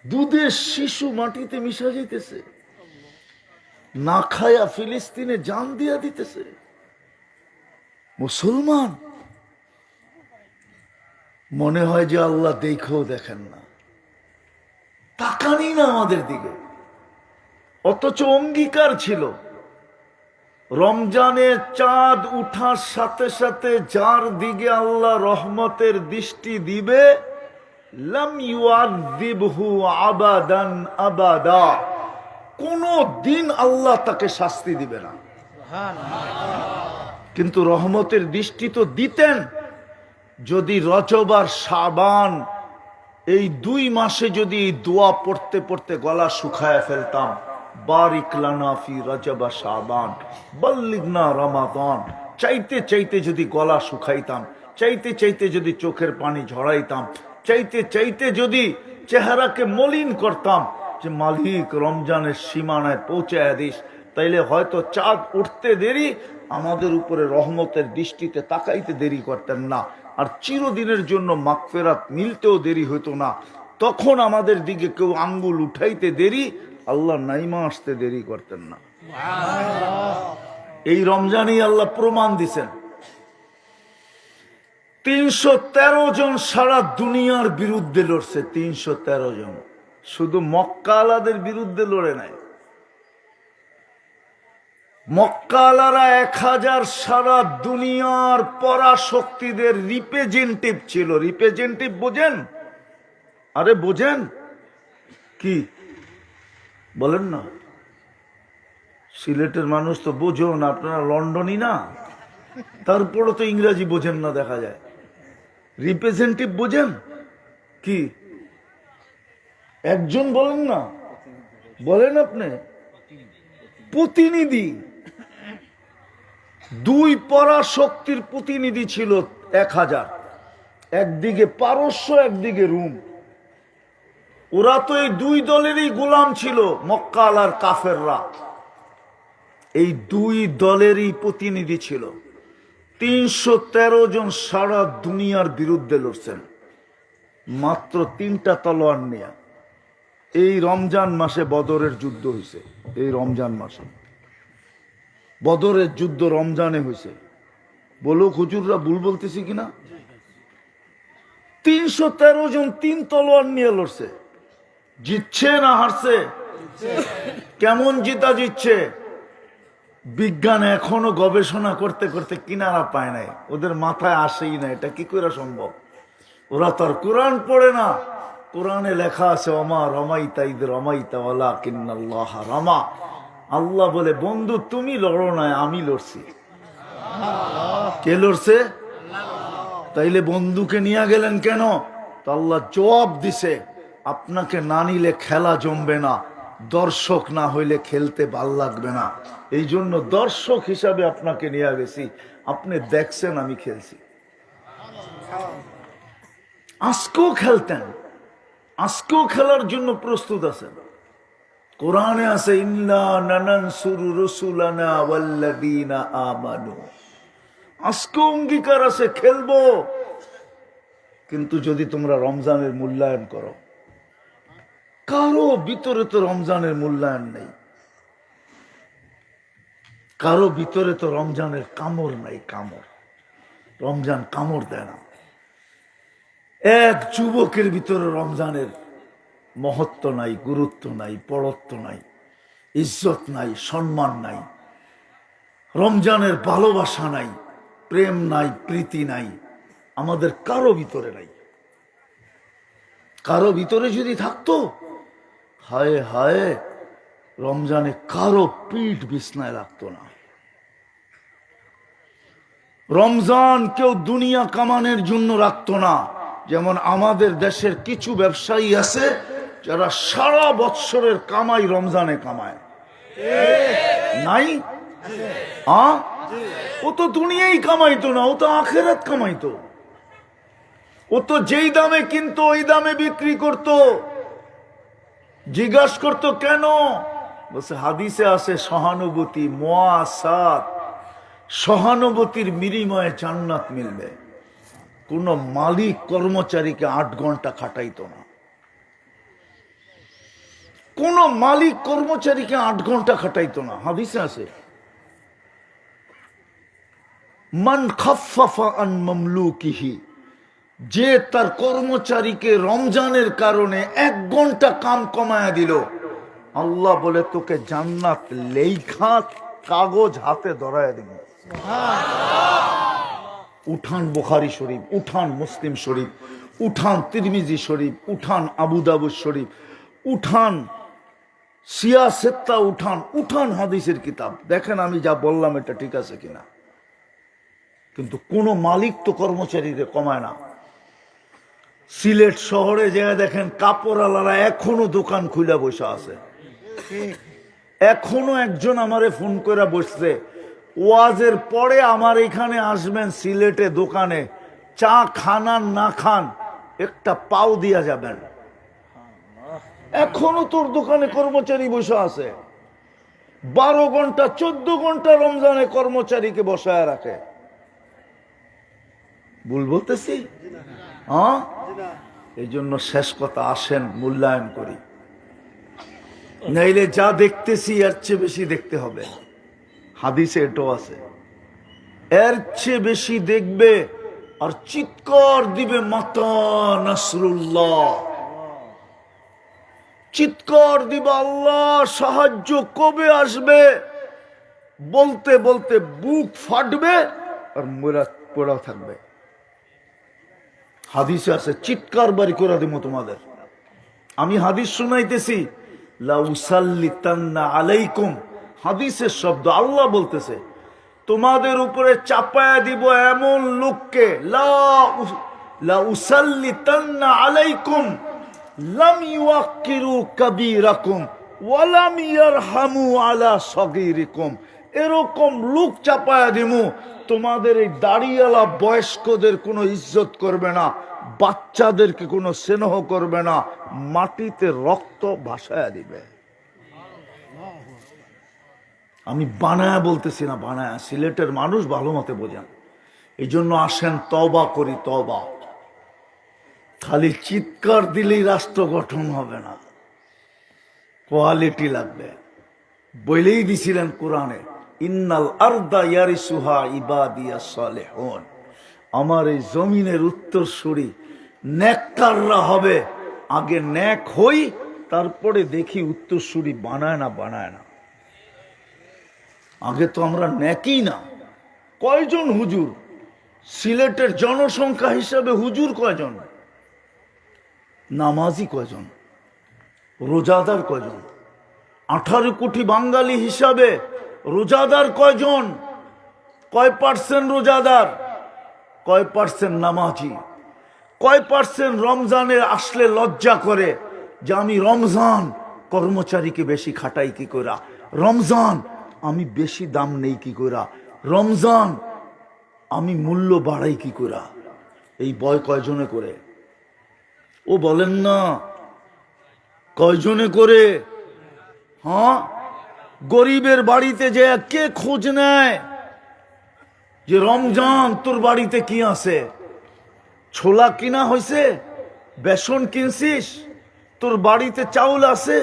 দুধের শিশু মাটিতে মিশা যাইতেছে, না খায়া ফিলিস্তিনে জান দিয়া দিতেছে। মুসলমান মনে হয় যে আল্লাহ দেখেও দেখেন না, তাকানি না আমাদের দিকে। অথচ অঙ্গীকার ছিল রমজানের চাঁদ উঠার সাথে সাথে যার দিকে আল্লাহ রহমতের দৃষ্টি দিবে, লাম ইউআযিবহু আবাদান আবাদা, কোনো দিন আল্লাহ তাকে শাস্তি দিবে না। কিন্তু রহমতের দৃষ্টি তো দিতেন যদি রজব আর শাবান এই 2 মাসে যদি দোয়া পড়তে পড়তে গলা শুকায় ফেলতাম, বারিক লানা ফি রজব শাবান বাল্লিগনা রমাদান, চাইতে চাইতে যদি গলা শুকাইতাম, চাইতে চাইতে যদি চোখের পানি ঝরাইতাম, চাইতে চাইতে যদি চেহারাকে মলিন করতাম যে মালিক রমজানের সীমানায় পৌঁছায় দিস, তাইলে হয়তো চাঁদ উঠতে দেরি, আমাদের উপরে রহমতের দৃষ্টিতে তাকাইতে দেরি করতেন না, আর চিরদিনের জন্য মাগফিরাত মিলতেও দেরি হতো না। তখন আমাদের দিকে কেউ আঙ্গুল উঠাইতে দেরি, আল্লাহ নাইমা আসতে দেরি করতেন না। এই রমজানেই আল্লাহ প্রমাণ দিছেন। 313 জন সারা দুনিয়ার বিরুদ্ধে লড়ছে। 313 জন শুধু মক্কা আলাদের বিরুদ্ধে লড়ে নাই। মক্কা আলারা 1000 সারা দুনিয়ার পরাশক্তিদের রিপ্রেজেন্টেটিভ ছিল। রিপ্রেজেন্টেটিভ বোঝেন? আরে বোঝেন কি বলেন না? সিলেটের মানুষ তো বোঝো না, আপনারা লন্ডনই না, তারপরে তো ইংরেজি বোঝেন না দেখা যায়। রিপ্রেজেন্টেটিভ বোঝেন কি? একজন বলেন না, বলেন আপনি। প্রতিনিধি, 2 পরাশক্তির প্রতিনিধি ছিল 1000। একদিকে পারস্য, একদিকে রুম। ওরা তো এই 2 দলেরই গোলাম ছিল, মক্কা আলার কাফেররা। এই 2 দলেরই প্রতিনিধি ছিল। 313 জন সারা দুনিয়ার বিরুদ্ধে লড়ছেন, মাত্র 3টা তলোয়ার নিয়ে। এই রমজান মাসে বদরের যুদ্ধ হয়েছে। এই রমজান মাসে বদরের যুদ্ধ রমজানে হয়েছে। বলো হুজুররা ভুল বলতেছি কিনা? 313 জন 3 তলোয়ার নিয়ে লড়ছে। জিতছে না হারছে? কেমন জিতা জিতছে? বিজ্ঞান এখনো গবেষণা করতে করতে কিনারা পায় নাই, ওদের মাথায় আসেই না এটা কি করে সম্ভব। ওরা তো আর কোরআন পড়ে না। কোরআনে লেখা আছে ওমা রমাইতা ইদ রমাইতা ওয়ালাকিন্নাল্লাহ রামা। আল্লাহ বলে বন্ধু তুমি লড়ো না, আমি লড়ছি। কে লড়ছে? তাইলে বন্ধুকে নিয়ে গেলেন কেন? তো আল্লাহ জবাব দিছে, আপনাকে না নিলে খেলা জমবে না, দর্শক না হইলে খেলতে ভাল লাগবে না। এই জন্য দর্শক হিসাবে আপনাকে নিয়ে গেছি, আপনি দেখছেন আমি খেলছি। আজকেও খেলতেন, আজকেও খেলার জন্য প্রস্তুত আছেন। কোরআনে আছে ইন্না নানানসুরু রাসূলানা ওয়াল্লাযীনা আমানু। আজকেও অঙ্গীকার আছে খেলবো, কিন্তু যদি তোমরা রমজানের মূল্যায়ন করো। কারো ভিতরে তো রমজানের মূল্যায়ন নেই, কারো ভিতরে তো রমজানের কামড় নাই। কামড়, রমজান কামড় দেয় না। এক যুবকের ভিতরে রমজানের মহত্ব নাই, গুরুত্ব নাই, পড়ত্ব নাই, ইজ্জত নাই, সম্মান নাই। রমজানের ভালোবাসা নাই, প্রেম নাই, প্রীতি নাই, আমাদের কারো ভিতরে নাই। কারো ভিতরে যদি থাকতো, হায় হায়, রমজানে কারো পিঠ বিছনায় রাখতো না। রমজান কেউ দুনিয়া কামানোর জন্য রাখতো না। যেমন আমাদের দেশের কিছু ব্যবসায়ী আছে যারা সারা বৎসরের কামাই রমজানে কামায়, নাই? ও তো দুনিয়াই কামাইতো না, ও তো আখেরাত কামাইতো। ও তো যেই দামে কিনতো ওই দামে বিক্রি করতো। জিজ্ঞাসা করতো কেন? বলছে হাদিসে আছে সহানুভূতি, মুআসাত, সহানুভূতির বিনিময়ে জান্নাত মিলবে। কোন মালিক কর্মচারীকে 8 ঘন্টা খাটাইতো না। কোন মালিক কর্মচারীকে 8 ঘন্টা খাটাইতো না, হাদিসে আছে। মান খাফফাফা আন মামলুকিহি, যে তার কর্মচারীকে রমজানের কারণে 1 ঘন্টা কাম কমায়া দিল, আল্লাহ বলে তোকে জান্নাত লেখা কাগজ হাতে ধরায় দিব। উঠান বুখারী শরীফ, উঠান মুসলিম শরীফ, উঠান তিরমিজি শরীফ, উঠান আবু দাউদ শরীফ, উঠান সিয়াসেত্তা, উঠান উঠান হাদিসের কিতাব। দেখেন আমি যা বললাম এটা ঠিক আছে কিনা। কিন্তু কোন মালিক তো কর্মচারীদের কমায় না। সিলেট শহরে যা দেখেন কাপড়ওয়ালারা এখনো দোকান খুলে বসে আছে। এখনো একজন আমারে ফোন করে বসছে, ওয়াজের পরে আমার এখানে আসবেন সিলেটে দোকানে, চা খান আর না খান একটা পাও দিয়া যাবেন। এখনো তোর দোকানে কর্মচারী বসে আছে। 12 ঘন্টা 14 ঘন্টা রমজানে কর্মচারীকে বসায় রাখে। ভুল বলতেছি? হ্যাঁ, এই জন্য শেষ কথা, আসেন মূল্যায়ন করি। নাইলে যা দেখতেছি এর চেয়ে বেশি দেখতে হবে। হাদিসে এটাও আছে, এর চেয়ে বেশি দেখবে আর চিৎকার দিবে মাতা নাসরুল্লাহ, চিৎকার দিবে আল্লাহ সাহায্য কবে আসবে, বলতে বলতে বুক ফাটবে আর মোরা পড়া থাকবে। হাদিসে আছে চিৎকার বাড়ি করে দিব তোমাদের। আমি হাদিস শুনাইতেছি, লাউসাল্লিতান্না আলাইকুম, হাদিসের শব্দ, আল্লাহ বলতেছে তোমাদের উপরে চাপায়া দিব এমন লোককে, লাউসাল্লিতান্না আলাইকুম লাম ইউআক্কিরু কাবীরাকুম ওয়া লাম ইয়ারহামু আলা সগীরিকুম, এরকম লোক চাপায়া দিমু তোমাদের এই দাড়িওয়ালা বয়স্কদের কোনো ইজ্জত করবে না, বাচ্চাদেরকে কোনো স্নেহ করবে না, মাটিতে রক্ত ভাসায়া দিবে। আমি বানায়া বলতেছি না, বানায়া, সিলেটের মানুষ ভালো মতে বোঝেন, এই জন্য আসেন তওবা করি, তওবা। খালি চিৎকার দিলেই রাষ্ট্র গঠন হবে না, কোয়ালিটি লাগবে। বলেই দিছিলেন কোরআনে, ইন্নাল আরদা ইয়ারিসুহা ইবাদিয়াস সালিহুন, আমার এই জমিনের উত্তরসূরি নেককাররা হবে। আগে নেক হই, তারপরে দেখি উত্তরসূরি বানায় না বানায় না। আগে তো আমরা নেকই না। কয়জন হুজুর সিলেটের জনসংখ্যা হিসাবে? হুজুর কয়জন? নামাজি কয়জন? রোজাদার কয়জন? 18 কোটি বাঙালি হিসাবে রোজাদার কয়জন? কয় পার্সেন্ট রোজাদার? কয় পার্সেন্ট নামাজি? কয় পার্সেন্ট রমজানে আসলে লজ্জা করে যে আমি রমজান কর্মচারীকে বেশি খাটাই কি কইরা, রমজান আমি বেশি দাম নেই কি কইরা, রমজান আমি মূল্য বাড়াই কি কইরা? এই ভয় কয়জনে করে? ও বলেন না, কয়জনে করে? হ্যাঁ, গরিবের বাড়িতে যে কে খোঁজ নেয় যে রমজান তোর বাড়িতে কি আছে? ছোলা কিনা হয়েছে, বেসন কিনছিস, তোর বাড়িতে চাউল আছে,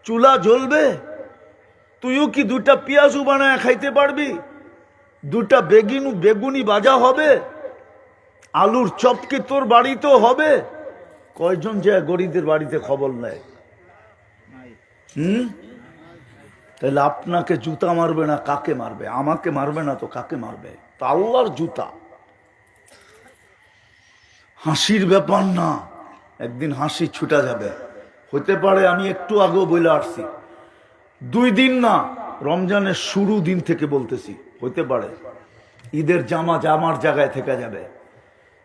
চুলা জ্বলবে, তুইও কি 2টা পেঁয়াজু বানায় খাইতে পারবি? 2টা বেগুনি ভাজা হবে, আলুর চপ কি তোর বাড়িতেও হবে? কয়জন যে গরিবদের বাড়িতে খবর নেয়? তাহলে আপনাকে জুতা মারবে না কাকে মারবে? আমাকে মারবে না তো কাকে মারবে? তা আল্লাহর জুতা। হাসির ব্যাপার না, একদিন হাসি ছুটা যাবে। হতে পারে আমি একটু আগেও বলে আসছি, 2 দিন না, রমজানের শুরু দিন থেকে বলতেছি, হতে পারে ঈদের জামা জামার জায়গায় থেকে যাবে,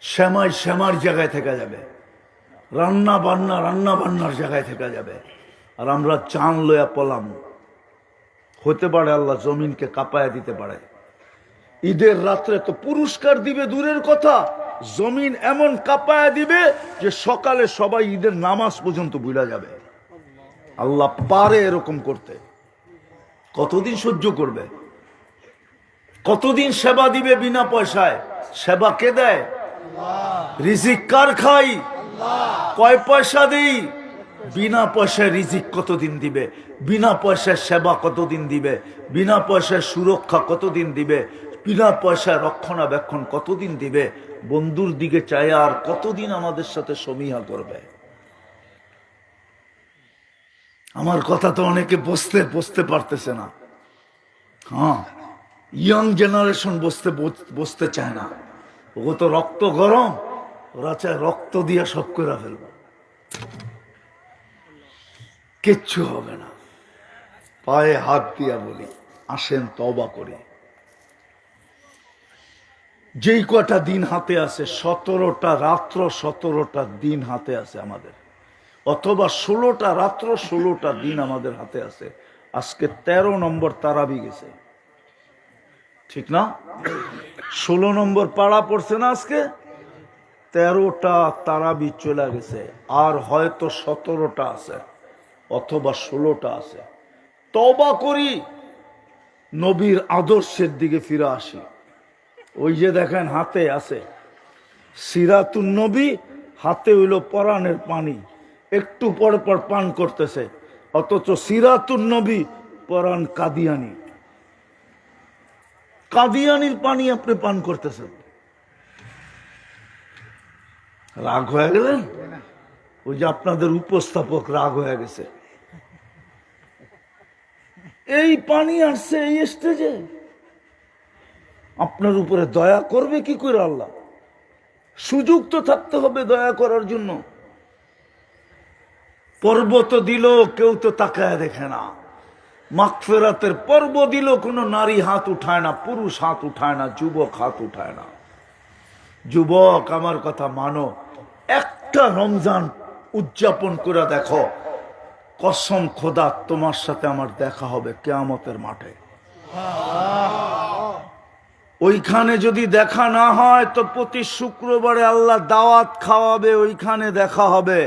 শ্যামাই শ্যামার জায়গায় থেকে যাবে, রান্না বান্নার জায়গায় থেকে যাবে, আর আমরা চান লয়া পলাম। হতে পারে আল্লাহ জমিনকে কাঁপায়া দিতে পারে। ঈদের রাত্রে তো পুরস্কার দিবে দূরের কথা, জমিন এমন কাঁপায়া দিবে যে সকালে সবাই ঈদের নামাজ পর্যন্ত ভুলা যাবে। আল্লাহ পারে এরকম করতে। কতদিন সহ্য করবে? কতদিন সেবা দিবে বিনা পয়সায়? সেবা কে দেয়? রিজিক কার খাই? কয় পয়সা দেই? বিনা পয়সায় রিজিক কতদিন দিবে? বিনা পয়সায় সেবা কতদিন দিবে? বিনা পয়সায় সুরক্ষা কতদিন দিবে? বিনা পয়সায় রক্ষণাবেক্ষণ কতদিন দিবে? বন্ধুর দিকে চায় আর কতদিন আমাদের সাথে সমীহা করবে? আমার কথা তো অনেকে বসতে পারতেছে না। হ্যাঁ, ইয়াং জেনারেশন বসতে চায় না। ও তো রক্ত গরম, ওরা চায় রক্ত দিয়া সব করে ফেলবো। কিচ্ছু হবে না। পায়ে হাত দিয়া বলি, আসেন তওবা করি। যেই কটা দিন হাতে আছে, 17টা রাত্র 17টা দিন হাতে আছে আমাদের, অথবা 16টা রাত্র 16টা দিন আমাদের হাতে আছে। আজকে 13 নম্বর তারাবি গেছে, ঠিক না? 16 নম্বর পাড়া পড়ছে না আজকে? 13টা তারাবি চলে গেছে, আর হয়তো 17টা আছে অথবা 16টা আছে। তওবা করি, নবীর আদর্শের দিকে ফিরে আসি। ওই যে দেখেন হাতে আছে সিরাতুন নবী, হাতে হইল পরাণের পানি, একটু পর পর পান করতেছে, অথচ সিরাতুন নবী পরান কাদিয়ানি। কাদিয়ানির পানি আপনি পান করতেছেন, রাগ হয়ে গেলেন? ওই যে আপনাদের উপস্থাপক রাগ হয়ে গেছে, এই পানি আসছে এই স্টেজে, আপনার উপরে দয়া করবে কি করে আল্লাহ? সুযোগ তো থাকতে হবে দয়া করার জন্য। পর্বত দিল, কেউ তো তাকায় দেখে না। মাগফিরাতের পর্ব দিল, কোনো নারী হাত উঠায় না, পুরুষ হাত উঠায় না, যুবক হাত উঠায় না। যুবক আমার কথা মানো, একটা রমজান উদযাপন করে দেখো, কসম খোদা তোমার সাথে আমার দেখা হবে কিয়ামতের মাঠে। ওইখানে যদি দেখা না হয় তো প্রতি শুক্রবারে আল্লাহ দাওয়াত খাওয়াবে, ওইখানে দেখা হবে।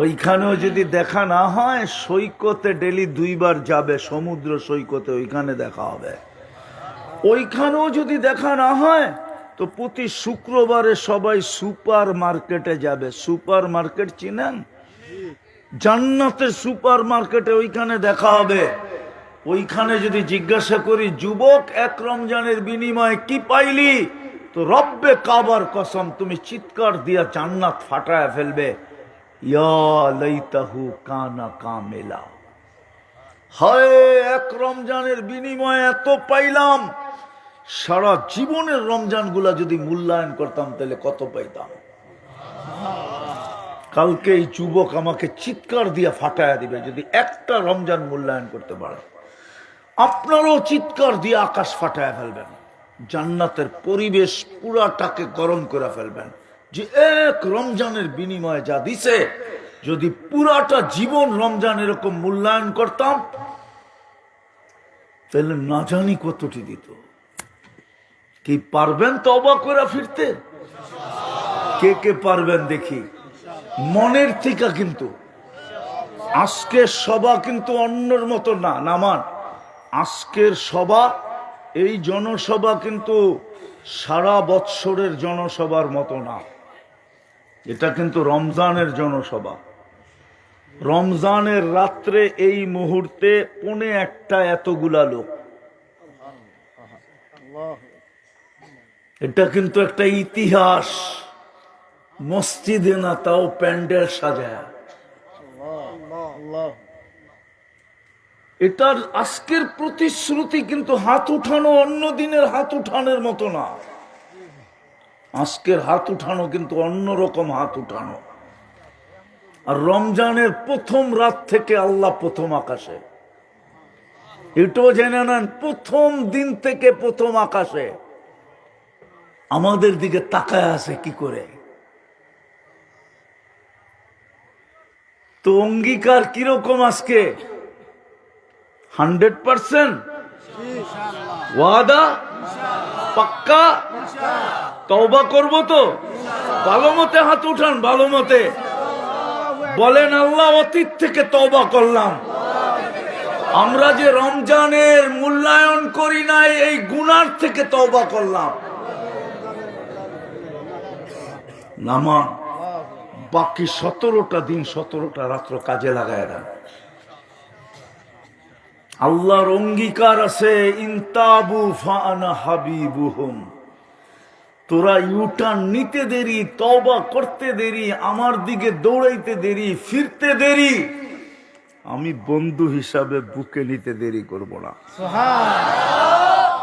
ওইখানেও যদি দেখা না হয়, সৈকতে ডেলি 2 বার যাবে, সমুদ্র সৈকতে, ওইখানে দেখা হবে। ওইখানেও যদি দেখা না হয় তো প্রতি শুক্রবারে সবাই সুপার মার্কেটে যাবে। সুপার মার্কেট চিনেন? জান্নাতের সুপার মার্কেটে, ওইখানে দেখা হবে। ওইখানে যদি জিজ্ঞাসা করি, যুবক 1 রমজানের বিনিময়ে কি পাইলি, তো রব্বে কাবার কসম তুমি চিৎকার দিয়া জান্নাত ফাটায় ফেলবে, ইয়া লাইতাহু কানা কামেলা। হায় 1 রমজানের বিনিময়ে এত পাইলাম, সারা জীবনের রমজানগুলা যদি মূল্যায়ন করতাম তাহলে কত পাইতাম। কালকে এই যুবক আমাকে চিৎকার দিয়া ফাটায়া দিবে যদি একটা রমজান মূল্যায়ন করতে পারে। আপনারও চিৎকার দিয়ে আকাশ ফাটায়া ফেলবেন, জান্নাতের পরিবেশ পুরাটাকে গরম করে ফেলবেন, যে 1 রমজানের বিনিময়ে যা দিছে, যদি পুরাটা জীবন রমজান এরকম মূল্যায়ন করতাম তাহলে না জানি কতটি দিত। কি পারবেন তওবা করে ফিরতে? কে কে পারবেন দেখি মনের থেকে। কিন্তু আজকের সভা কিন্তু অন্যর মতো না, নামান। আজকের সভা, এই জনসভা কিন্তু সারা বৎসরের জনসভার মতো না। এটা কিন্তু রমজানের জনসভা। রমজানের রাত্রে এই মুহূর্তে 1:45 এতগুলা লোক, এটা কিন্তু একটা ইতিহাস। মসজিদে না, তাও প্যান্ডেল সাজায়। এটার আজকের প্রতিশ্রুতি কিন্তু হাত উঠানো অন্য দিনের হাত উঠানোর মতো না। আজকের হাত উঠানো কিন্তু অন্যরকম হাত উঠানো। আর রমজানের প্রথম রাত থেকে আল্লাহ প্রথম আকাশে, এটাও জেনে নেন, প্রথম দিন থেকে প্রথম আকাশে আমাদের দিকে তাকায় আছে কি করে। তো অঙ্গীকার কিরকম আজকে? 100% ওয়াদা পাক্কা? তওবা করব তো? ভালো মতে হাত উঠান, ভালো মতে বলেন, আল্লাহ অতীত থেকে তওবা করলাম। আমরা যে রমজানের মূল্যায়ন করি নাই, এই গুনার থেকে তওবা করলাম। নামা বাকি 17টা দিন 17টা রাত্র কাজে লাগায় না। আল্লাহর অঙ্গীকার আছে, ইনতাবু ফাআনা হাবিবুহুম। তোরা ইউটার্ন নিতে দেরি, তওবা করতে দেরি, আমার দিকে দৌড়াইতে দেরি, ফিরতে দেরি, আমি বন্ধু হিসাবে বুকে নিতে দেরি করব না।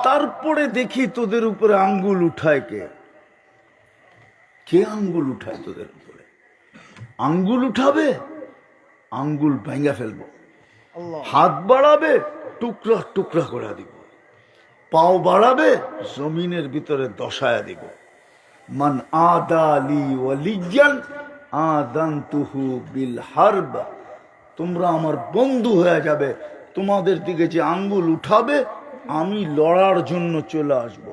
তারপরে দেখি তোদের উপরে আঙ্গুল উঠায় কে? কে আঙ্গুল উঠায় তোদের উপরে? আঙ্গুল উঠাবে, আঙ্গুল ভেঙে ফেলবো। হাত বাড়াবে, টুকরা টুকরা করে দিব। পাও বাড়াবে, জমিনের ভিতরে দশায়া দিব। মান আদালি ওয়ালিয়ান আদানতুহু বিল হারব। তোমরা আমার বন্ধু হয়ে যাবে, তোমাদের দিকে যে আঙ্গুল উঠাবে আমি লড়ার জন্য চলে আসব।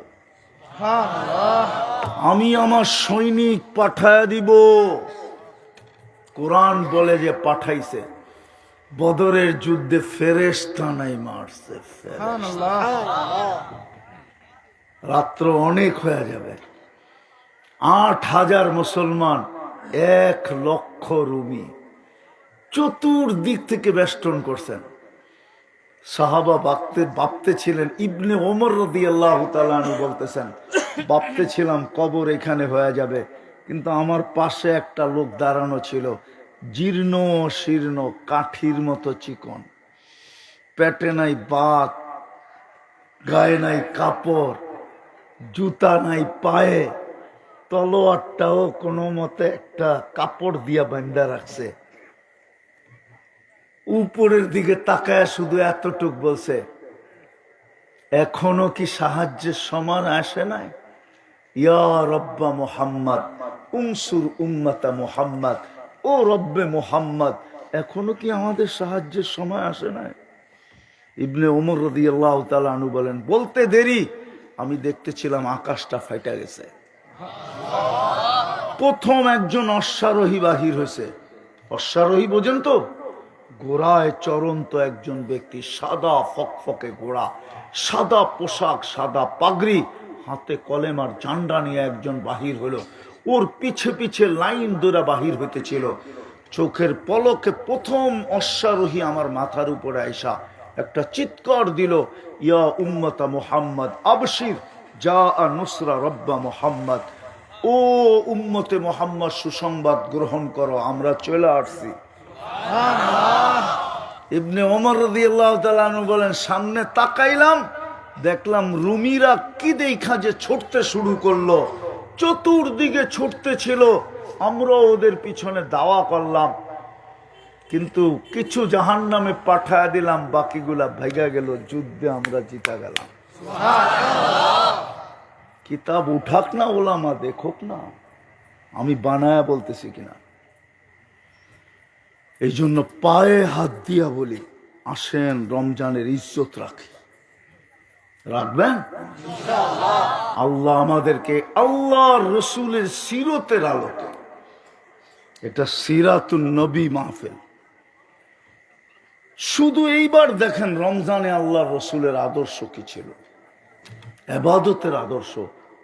আমি আমার সৈনিক পাঠায়া দিব। কোরআন বলে যে পাঠাইছে। বদরের যুদ্ধে ফেরেশতা নাই মারছে। রাত্র অনেক হয়ে যাবে। 8000 মুসলমান, 1 লক্ষ রুমি, চতুর্দিক থেকে বেষ্টন করছেন। সাহাবা ভাবতে ছিলেন, ইবনে ওমর রাদিয়াল্লাহু তাআলা আনহু বলতেছেন, ভাবতে ছিলাম কবর এখানে হয়ে যাবে, কিন্তু আমার পাশে একটা লোক দাঁড়ানো ছিল, জীর্ণ শীর্ণ কাঠির মতো চিকন, পেটে নাই বাত, গায়ে নাই কাপড়, জুতা নাই পায়ে, তলোয়ারটাও কোনো মতে একটা কাপড় দিয়া বান্ধা রাখছে। উপরের দিকে তাকায় শুধু এতটুক বলছে, এখনো কি সাহায্যের সময় আসে নাই? ইয়া রব্বা মুহাম্মদ উনসুর উম্মাতা মুহাম্মদ, ও রব্বে মুহাম্মদ, এখনো কি আমাদের সাহায্যের সময় আসে নাই? ইবনে ওমর রাদিয়াল্লাহু তাআলা আনহু বলেন, বলতে দেরি, আমি দেখতেছিলাম আকাশটা ফাইটা গেছে। প্রথম একজন অশ্বারোহী বাহির হয়েছে। অশ্বারোহী বোঝেন তো? ঘোড়ায় চরন্ত একজন ব্যক্তি, সাদা ফকফকে ঘোড়া, সাদা পোশাক, সাদা পাগড়ি, হাতে কলেমার ঝান্ডা নিয়ে একজন বাহির হলো। ওর পিছে পিছে লাইন ধরে বাহির হইতেছিল। চোখের পলকে প্রথম অশ্বারোহী আমার মাথার উপরে আইসা একটা চিৎকার দিল, ইয়া উম্মতা মুহাম্মদ আবশির যা নুসরা রব্বা মুহাম্মদ, ও উম্মতে মুহাম্মদ সুসংবাদ গ্রহণ করো, আমরা চলে আসছি। ইবনে ওমর রাদিয়াল্লাহু তাআলা আনহু বলেন, সামনে তাকাইলাম, দেখলাম রুমিরা কি দেখা যে ছুটতে শুরু করলো, চতুর্দিকে ছুটতে ছিল, আমরা ওদের পিছনে দাওয়া করলাম, কিন্তু কিছু জাহান্নামে পাঠায় দিলাম, বাকিগুলা ভাইগা গেল, যুদ্ধে আমরা জিতা গেলাম। কিতাব উঠাক না, ওলামা দেখুক না, আমি বানায়া বলতেছি কিনা। এই জন্য পায়ে হাত দিয়া বলি, আসেন রমজানের ইজ্জত রাখি। রাখবেন? আল্লাহ আমাদেরকে আল্লাহর রসুলের সিরতের আলোকে, এটা সিরাতুন নবী মাহফিল, শুধু এইবার দেখেন রমজানে আল্লাহর রসুলের আদর্শ কি ছিল, ইবাদতের আদর্শ,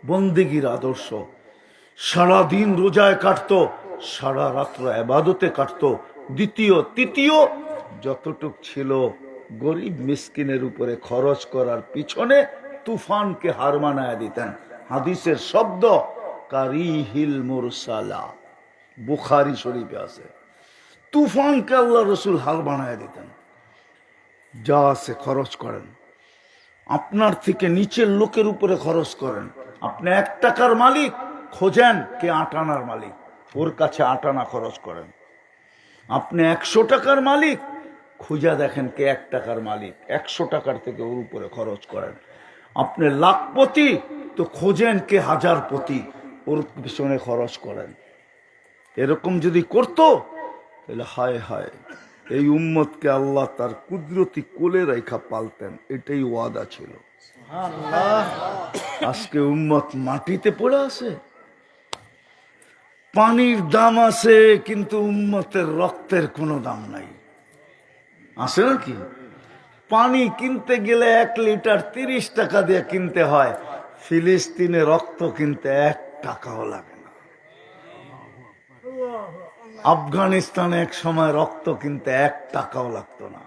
বন্দেগীর আদর্শ। সারাদিন রোজায় কাটতো, সারা রাত্র ইবাদতে কাটতো। দ্বিতীয় তৃতীয় যতটুক ছিল গরিব মিসকিনের উপরে খরচ করার পিছনে তুফানকে হার মানায় দিতেন। হাদিসের শব্দ কারিহিল মুরসালা, বুখারী শরীফে আছে। তুফানকে আল্লাহ রসুল হার বানায় দিতেন। যা আছে খরচ করেন, আপনার থেকে নিচের লোকের উপরে খরচ করেন। আপনি 1 টাকার মালিক, খোঁজেন কে 8 আনার মালিক, ওর কাছে 8 আনা খরচ করেন। আপনি 100 টাকার মালিক, খুঁজা দেখেন কে 1 টাকার মালিক, 100 টাকার থেকে ওর উপরে খরচ করেন। আপনি লাখপতি, তো খোঁজেন কে 1000 পতি, ওর পিছনে খরচ করেন। এরকম যদি করতো, তাহলে হায় হায়, এই উম্মতকে আল্লাহ তার কুদরতি কোলে রেখা পালতেন, এটাই ওয়াদা ছিল। আজকে উম্মত মাটিতে পড়ে আছে। পানির দাম আছে, কিন্তু উম্মতের রক্তের কোনো দাম নাই। আছে নাকি? পানি কিনতে গেলে 1 লিটার 30 টাকা দিয়ে কিনতে হয়। ফিলিস্তিনে রক্ত কিনতে 1 টাকাও লাগে না। আফগানিস্তানে এক সময় রক্ত কিনতে 1 টাকাও লাগতো না।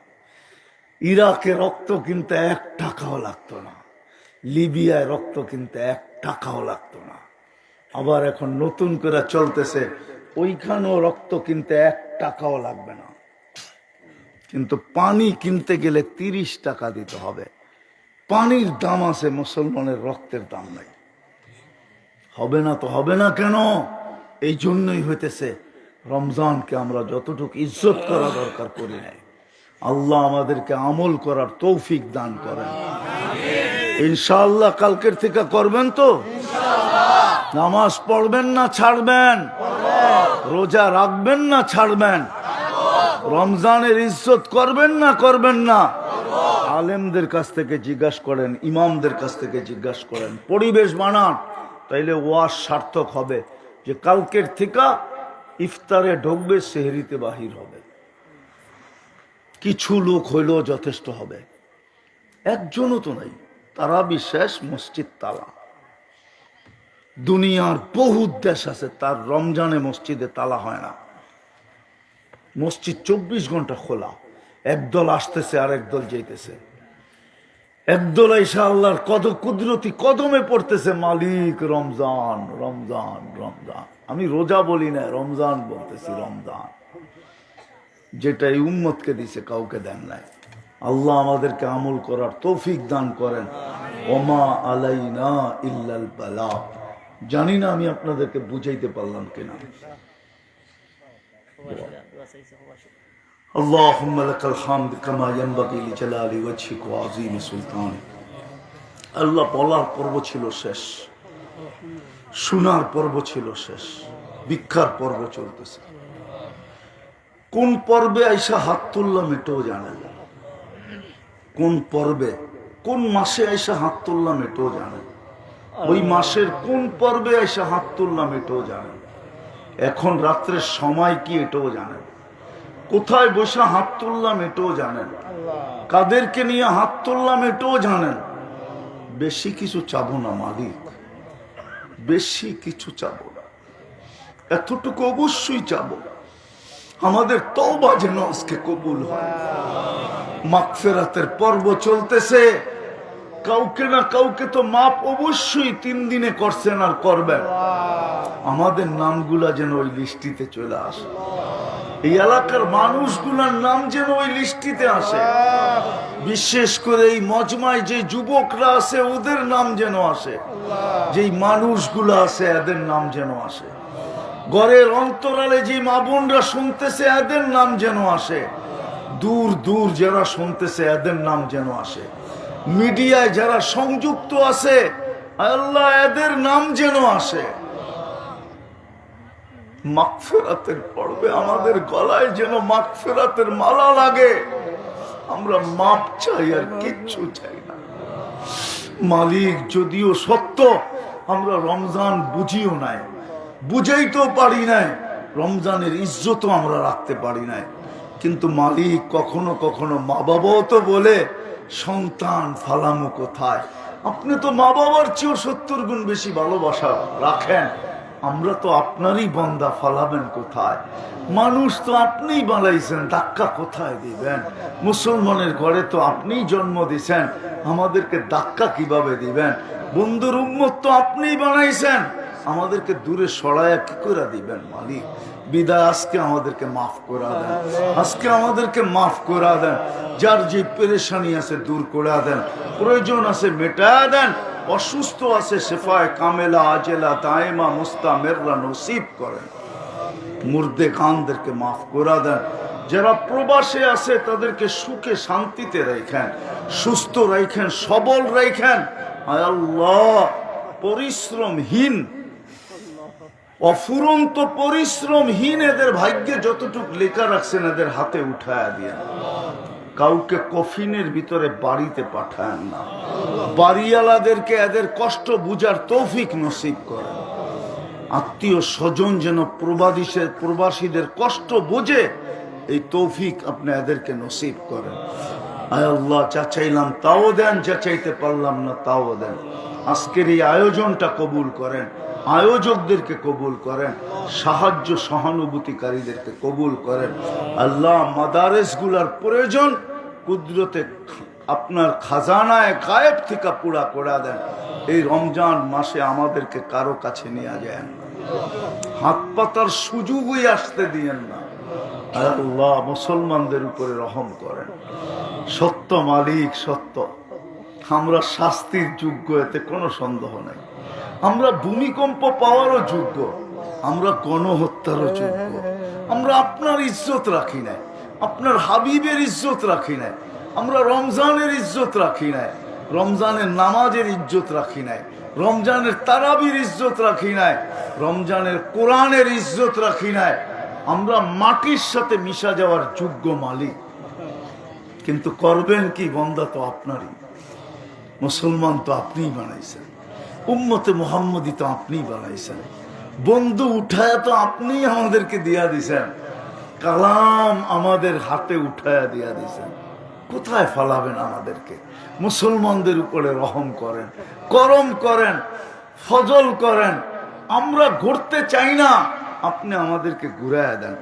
ইরাকে রক্ত কিনতে 1 টাকাও লাগতো না। লিবিয়ায় রক্ত কিনতে 1 টাকাও লাগতো না। আবার এখন নতুন করে চলতেছে, ওইখানেও রক্ত কিনতে 1 টাকাও লাগবে না, কিন্তু পানি কিনতে গেলে 30 টাকা দিতে হবে। পানির দাম আছে, মুসলমানের রক্তের দাম নাই। হবে না তো হবে না কেন? এই জন্যই হইতেছে রমজানকে আমরা যতটুকু ইজ্জত করা দরকার করি নাই। আল্লাহ আমাদেরকে আমল করার তৌফিক দান করেন। ইনশাআল্লাহ কালকের থেকে করবেন তো? নামাজ পড়বেন না ছাড়বেন? রোজা রাখবেন না ছাড়বেন? রমজানের ইজ্জত করবেন না করবেন না? আলেমদের কাছ থেকে জিজ্ঞাসা করেন, ইমামদের কাছ থেকে জিজ্ঞাসা করেন, পরিবেশ বানান, তাইলে ওয়াজ সার্থক হবে যে কালকের থেকে ইফতারে ঢুকবে, সেহরিতে বাহির হবে। কিছু লোক হইলেও যথেষ্ট হবে, একজনও তো নাই। তারা বিশ্বাস মসজিদ তালা। দুনিয়ার বহু দেশ আছে, তার রমজানে মসজিদে তালা হয় না। মসজিদ 24 ঘন্টা খোলা, একদল আসতেছে আর একদল যাইতেছে। একদল আইসা আল্লাহর কুদরতি কদমে পড়তেছে, মালিক রমজান রমজান রমজান। আমি রোজা বলি না, রমজান বলতেছি, রমজান, যেটা এই উম্মতকে দিছে, কাউকে দেন নাই। আল্লাহ আমাদেরকে আমল করার তৌফিক দান করেন। ওমা আলাইনা ইল্লাল বালাগ। জানি না আমি আপনাদেরকে বুঝাইতে পারলাম কিনা। আল্লাহুম্মা লাকাল হামদ কামা ইয়ানবাগি লিজালালি ওয়াজহিক ওয়া আযীমি সুলতানিক। আল্লাহ, বলার পর্ব ছিল শেষ, শোনার পর্ব ছিল শেষ, ভিক্ষার পর্ব চলতেছে। কোন পর্বে আইসা হাত তুললাম এটাও জানেন, কোন পর্বে কোন মাসে আইসা হাত তুললাম এটাও জানেন, ওই মাসের কোন পর্বে আইসা হাত তুললাম এটাও জানেন, এখন রাত্রের সময় কি এটাও জানেন, কোথায় বসে হাত তুললাম এটাও জানেন, কাদেরকে নিয়ে হাত তুললাম এটাও জানেন। বেশি কিছু চাবো না মালিক, বেশি কিছু চাবো না, এতটুকু অবশ্যই চাবো, আমাদের তওবা যেন আজকে কবুল হয়। মাগফিরাতের পর্ব চলতেছে, কাউকে না কাউকে তো মাপ অবশ্যই 3 দিনে করছেন আর করবেন। আমাদের নামগুলা যেন ওই লিস্টিতে চলে আসে, এই এলাকার মানুষগুলার নাম যেন ওই লিস্টিতে আসে, বিশেষ করে এই মজমায় যে যুবকরা আছে ওদের নাম যেন আসে, যেই মানুষগুলা আছে এদের নাম যেন আসে, ঘরের অন্তরালে যে মা বোনরা শুনতেছে এদের নাম যেন আসে, দূর দূর যারা শুনতেছে এদের নাম যেন আসে, মিডিয়ায় যারা সংযুক্ত আছে আল্লাহ এদের নাম যেন আসে। মাগফিরাতের পর্বে আমাদের গলায় যেন মাগফিরাতের মালা লাগে, আমরা মাপ চাই আর কিচ্ছু চাই না। মালিক, যদিও সত্য আমরা রমজান বুঝিও নাই, বুঝাইতেও পারি নাই, রমজানের ইজ্জতও আমরা রাখতে পারি নাই, কিন্তু মালিক কখনো কখনো মা বাবাও তো বলে সন্তান ফালামু কোথায়, আপনি তো মা বাবার চেয়েও 70 গুণ বেশি ভালোবাসা রাখেন, আমরা তো আপনারই বান্দা, ফালাবেন কোথায়? মানুষ তো আপনিই বানাইছেন, ধাক্কা কোথায় দিবেন? মুসলমানের ঘরে তো আপনিই জন্ম দিছেন, আমাদেরকে ধাক্কা কিভাবে দিবেন? বন্ধুর উম্মত তো আপনিই বানাইছেন, আমাদেরকে দূরে সরায়া কি করে দিবেন মালিক? বিদায় আজকে আমাদেরকে মাফ করে দেন, আজকে আমাদেরকে মাফ করে দেন, যার যে পেরেশানি আছে দূর করে দেন, প্রয়োজন আছে মেটা দেন, অসুস্থ আছে শেফায়ে কামেলা আজেলা দায়েমা মুস্তামেররা নসিব করেন, মুর্দে খানদেরকে মাফ করে দেন, যারা প্রবাসে আছে তাদেরকে সুখে শান্তিতে রাখেন, সুস্থ রাখেন, সবল রাখেন। আয় আল্লাহ, পরিশ্রমহীন অফুরন্ত পরিশ্রমহীন এদের ভাগ্যে যতটুকু লেখা রাখছেন এদের হাতে উঠায়া দিয়ে, কাউকে কফিনের ভিতরে বাড়িতে পাঠান না, বাড়িওয়ালাদেরকে এদের কষ্ট বুঝার তৌফিক নসিব করেন, আত্মীয় স্বজন যেন প্রবাসীদের কষ্ট বোঝে এই তৌফিক আপনি এদেরকে নসিব করেন। আয় আল্লাহ, যা চাইলাম তাও দেন, যা চাইতে পারলাম না তাও দেন। আজকের এই আয়োজনটা কবুল করেন, আয়োজকদেরকে কবুল করেন, সাহায্য সহানুভূতিকারীদেরকে কবুল করেন। আল্লাহ, মাদারেসগুলার প্রয়োজন কুদরতে আপনার খাজানায় গায়েব থেকে পুরা করে দেন। এই রমজান মাসে আমাদেরকে কারো কাছে নিয়ে যান, হাত পাতার সুযোগই আসতে দিয়েন না। আল্লাহ, মুসলমানদের উপরে রহম করেন। সত্য মালিক, সত্য, আমরা শাস্তির যোগ্য, এতে কোনো সন্দেহ নাই, আমরা ভূমিকম্প পাওয়ারও যোগ্য, আমরা গণহত্যারও যোগ্য, আমরা আপনার ইজ্জত রাখি নাই, আপনার হাবিবের ইজ্জত রাখি নাই, আমরা রমজানের ইজ্জত রাখি নাই, রমজানের নামাজের ইজ্জত রাখি নাই, রমজানের তারাবির ইজ্জত রাখি নাই, রমজানের কোরআনের ইজ্জত রাখি নাই, আমরা মাটির সাথে মিশা যাওয়ার যোগ্য মালিক। কিন্তু করবেন কি? বন্দা তো আপনারই, মুসলমান তো আপনিই বানাইছেন, উম্মতে মুহাম্মদী তো আপনিই বানাইছেন, বন্ধু উঠায়া তো আপনিই আমাদেরকে দিয়া দিছেন, কালাম আমাদের হাতে উঠায়া দিয়া দিছেন, কোথায় ফালাবেন আমাদেরকে? মুসলমানদের উপরে রহম করেন, করম করেন, ফজল করেন। আমরা ঘুরতে চাই না, আপনি আমাদেরকে ঘুরাইয়া দেন।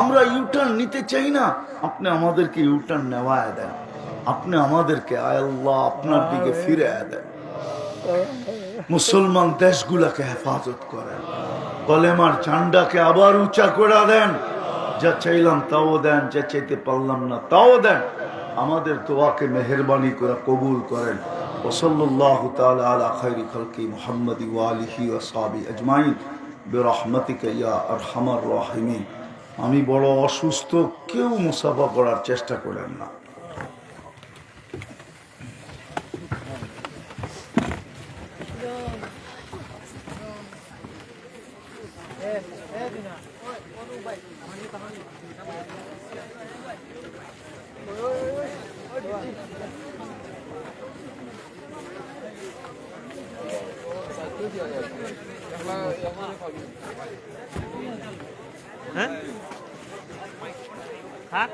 আমরা ইউটার্ন নিতে চাই না, আপনি আমাদেরকে ইউটার্ন নেওয়ায় দেন, আপনি আমাদেরকে আয় আল্লাহ আপনার দিকে ফিরে দেন। মুসলমান দেশগুলাকে হেফাজত করেন, কলেমার ঝান্ডাকে আবার উঁচা করে দেন। যা চাইলাম তাও দেন, যা চাইতে পারলাম না তাও দেন। আমাদের দোয়াকে মেহেরবানি করে কবুল করেন। ওসল্লাল্লাহু তাআলা আলা খায়রি খালকি মুহাম্মাদি ওয়া আলিহি ওয়া সাহবিহি আজমাইন বিরহমাতিকা ইয়া আরহামার রাহিমিন। আমি বড় অসুস্থ, কেউ মুসাফা করার চেষ্টা করেন না। হ্যাঁ হ্যাঁ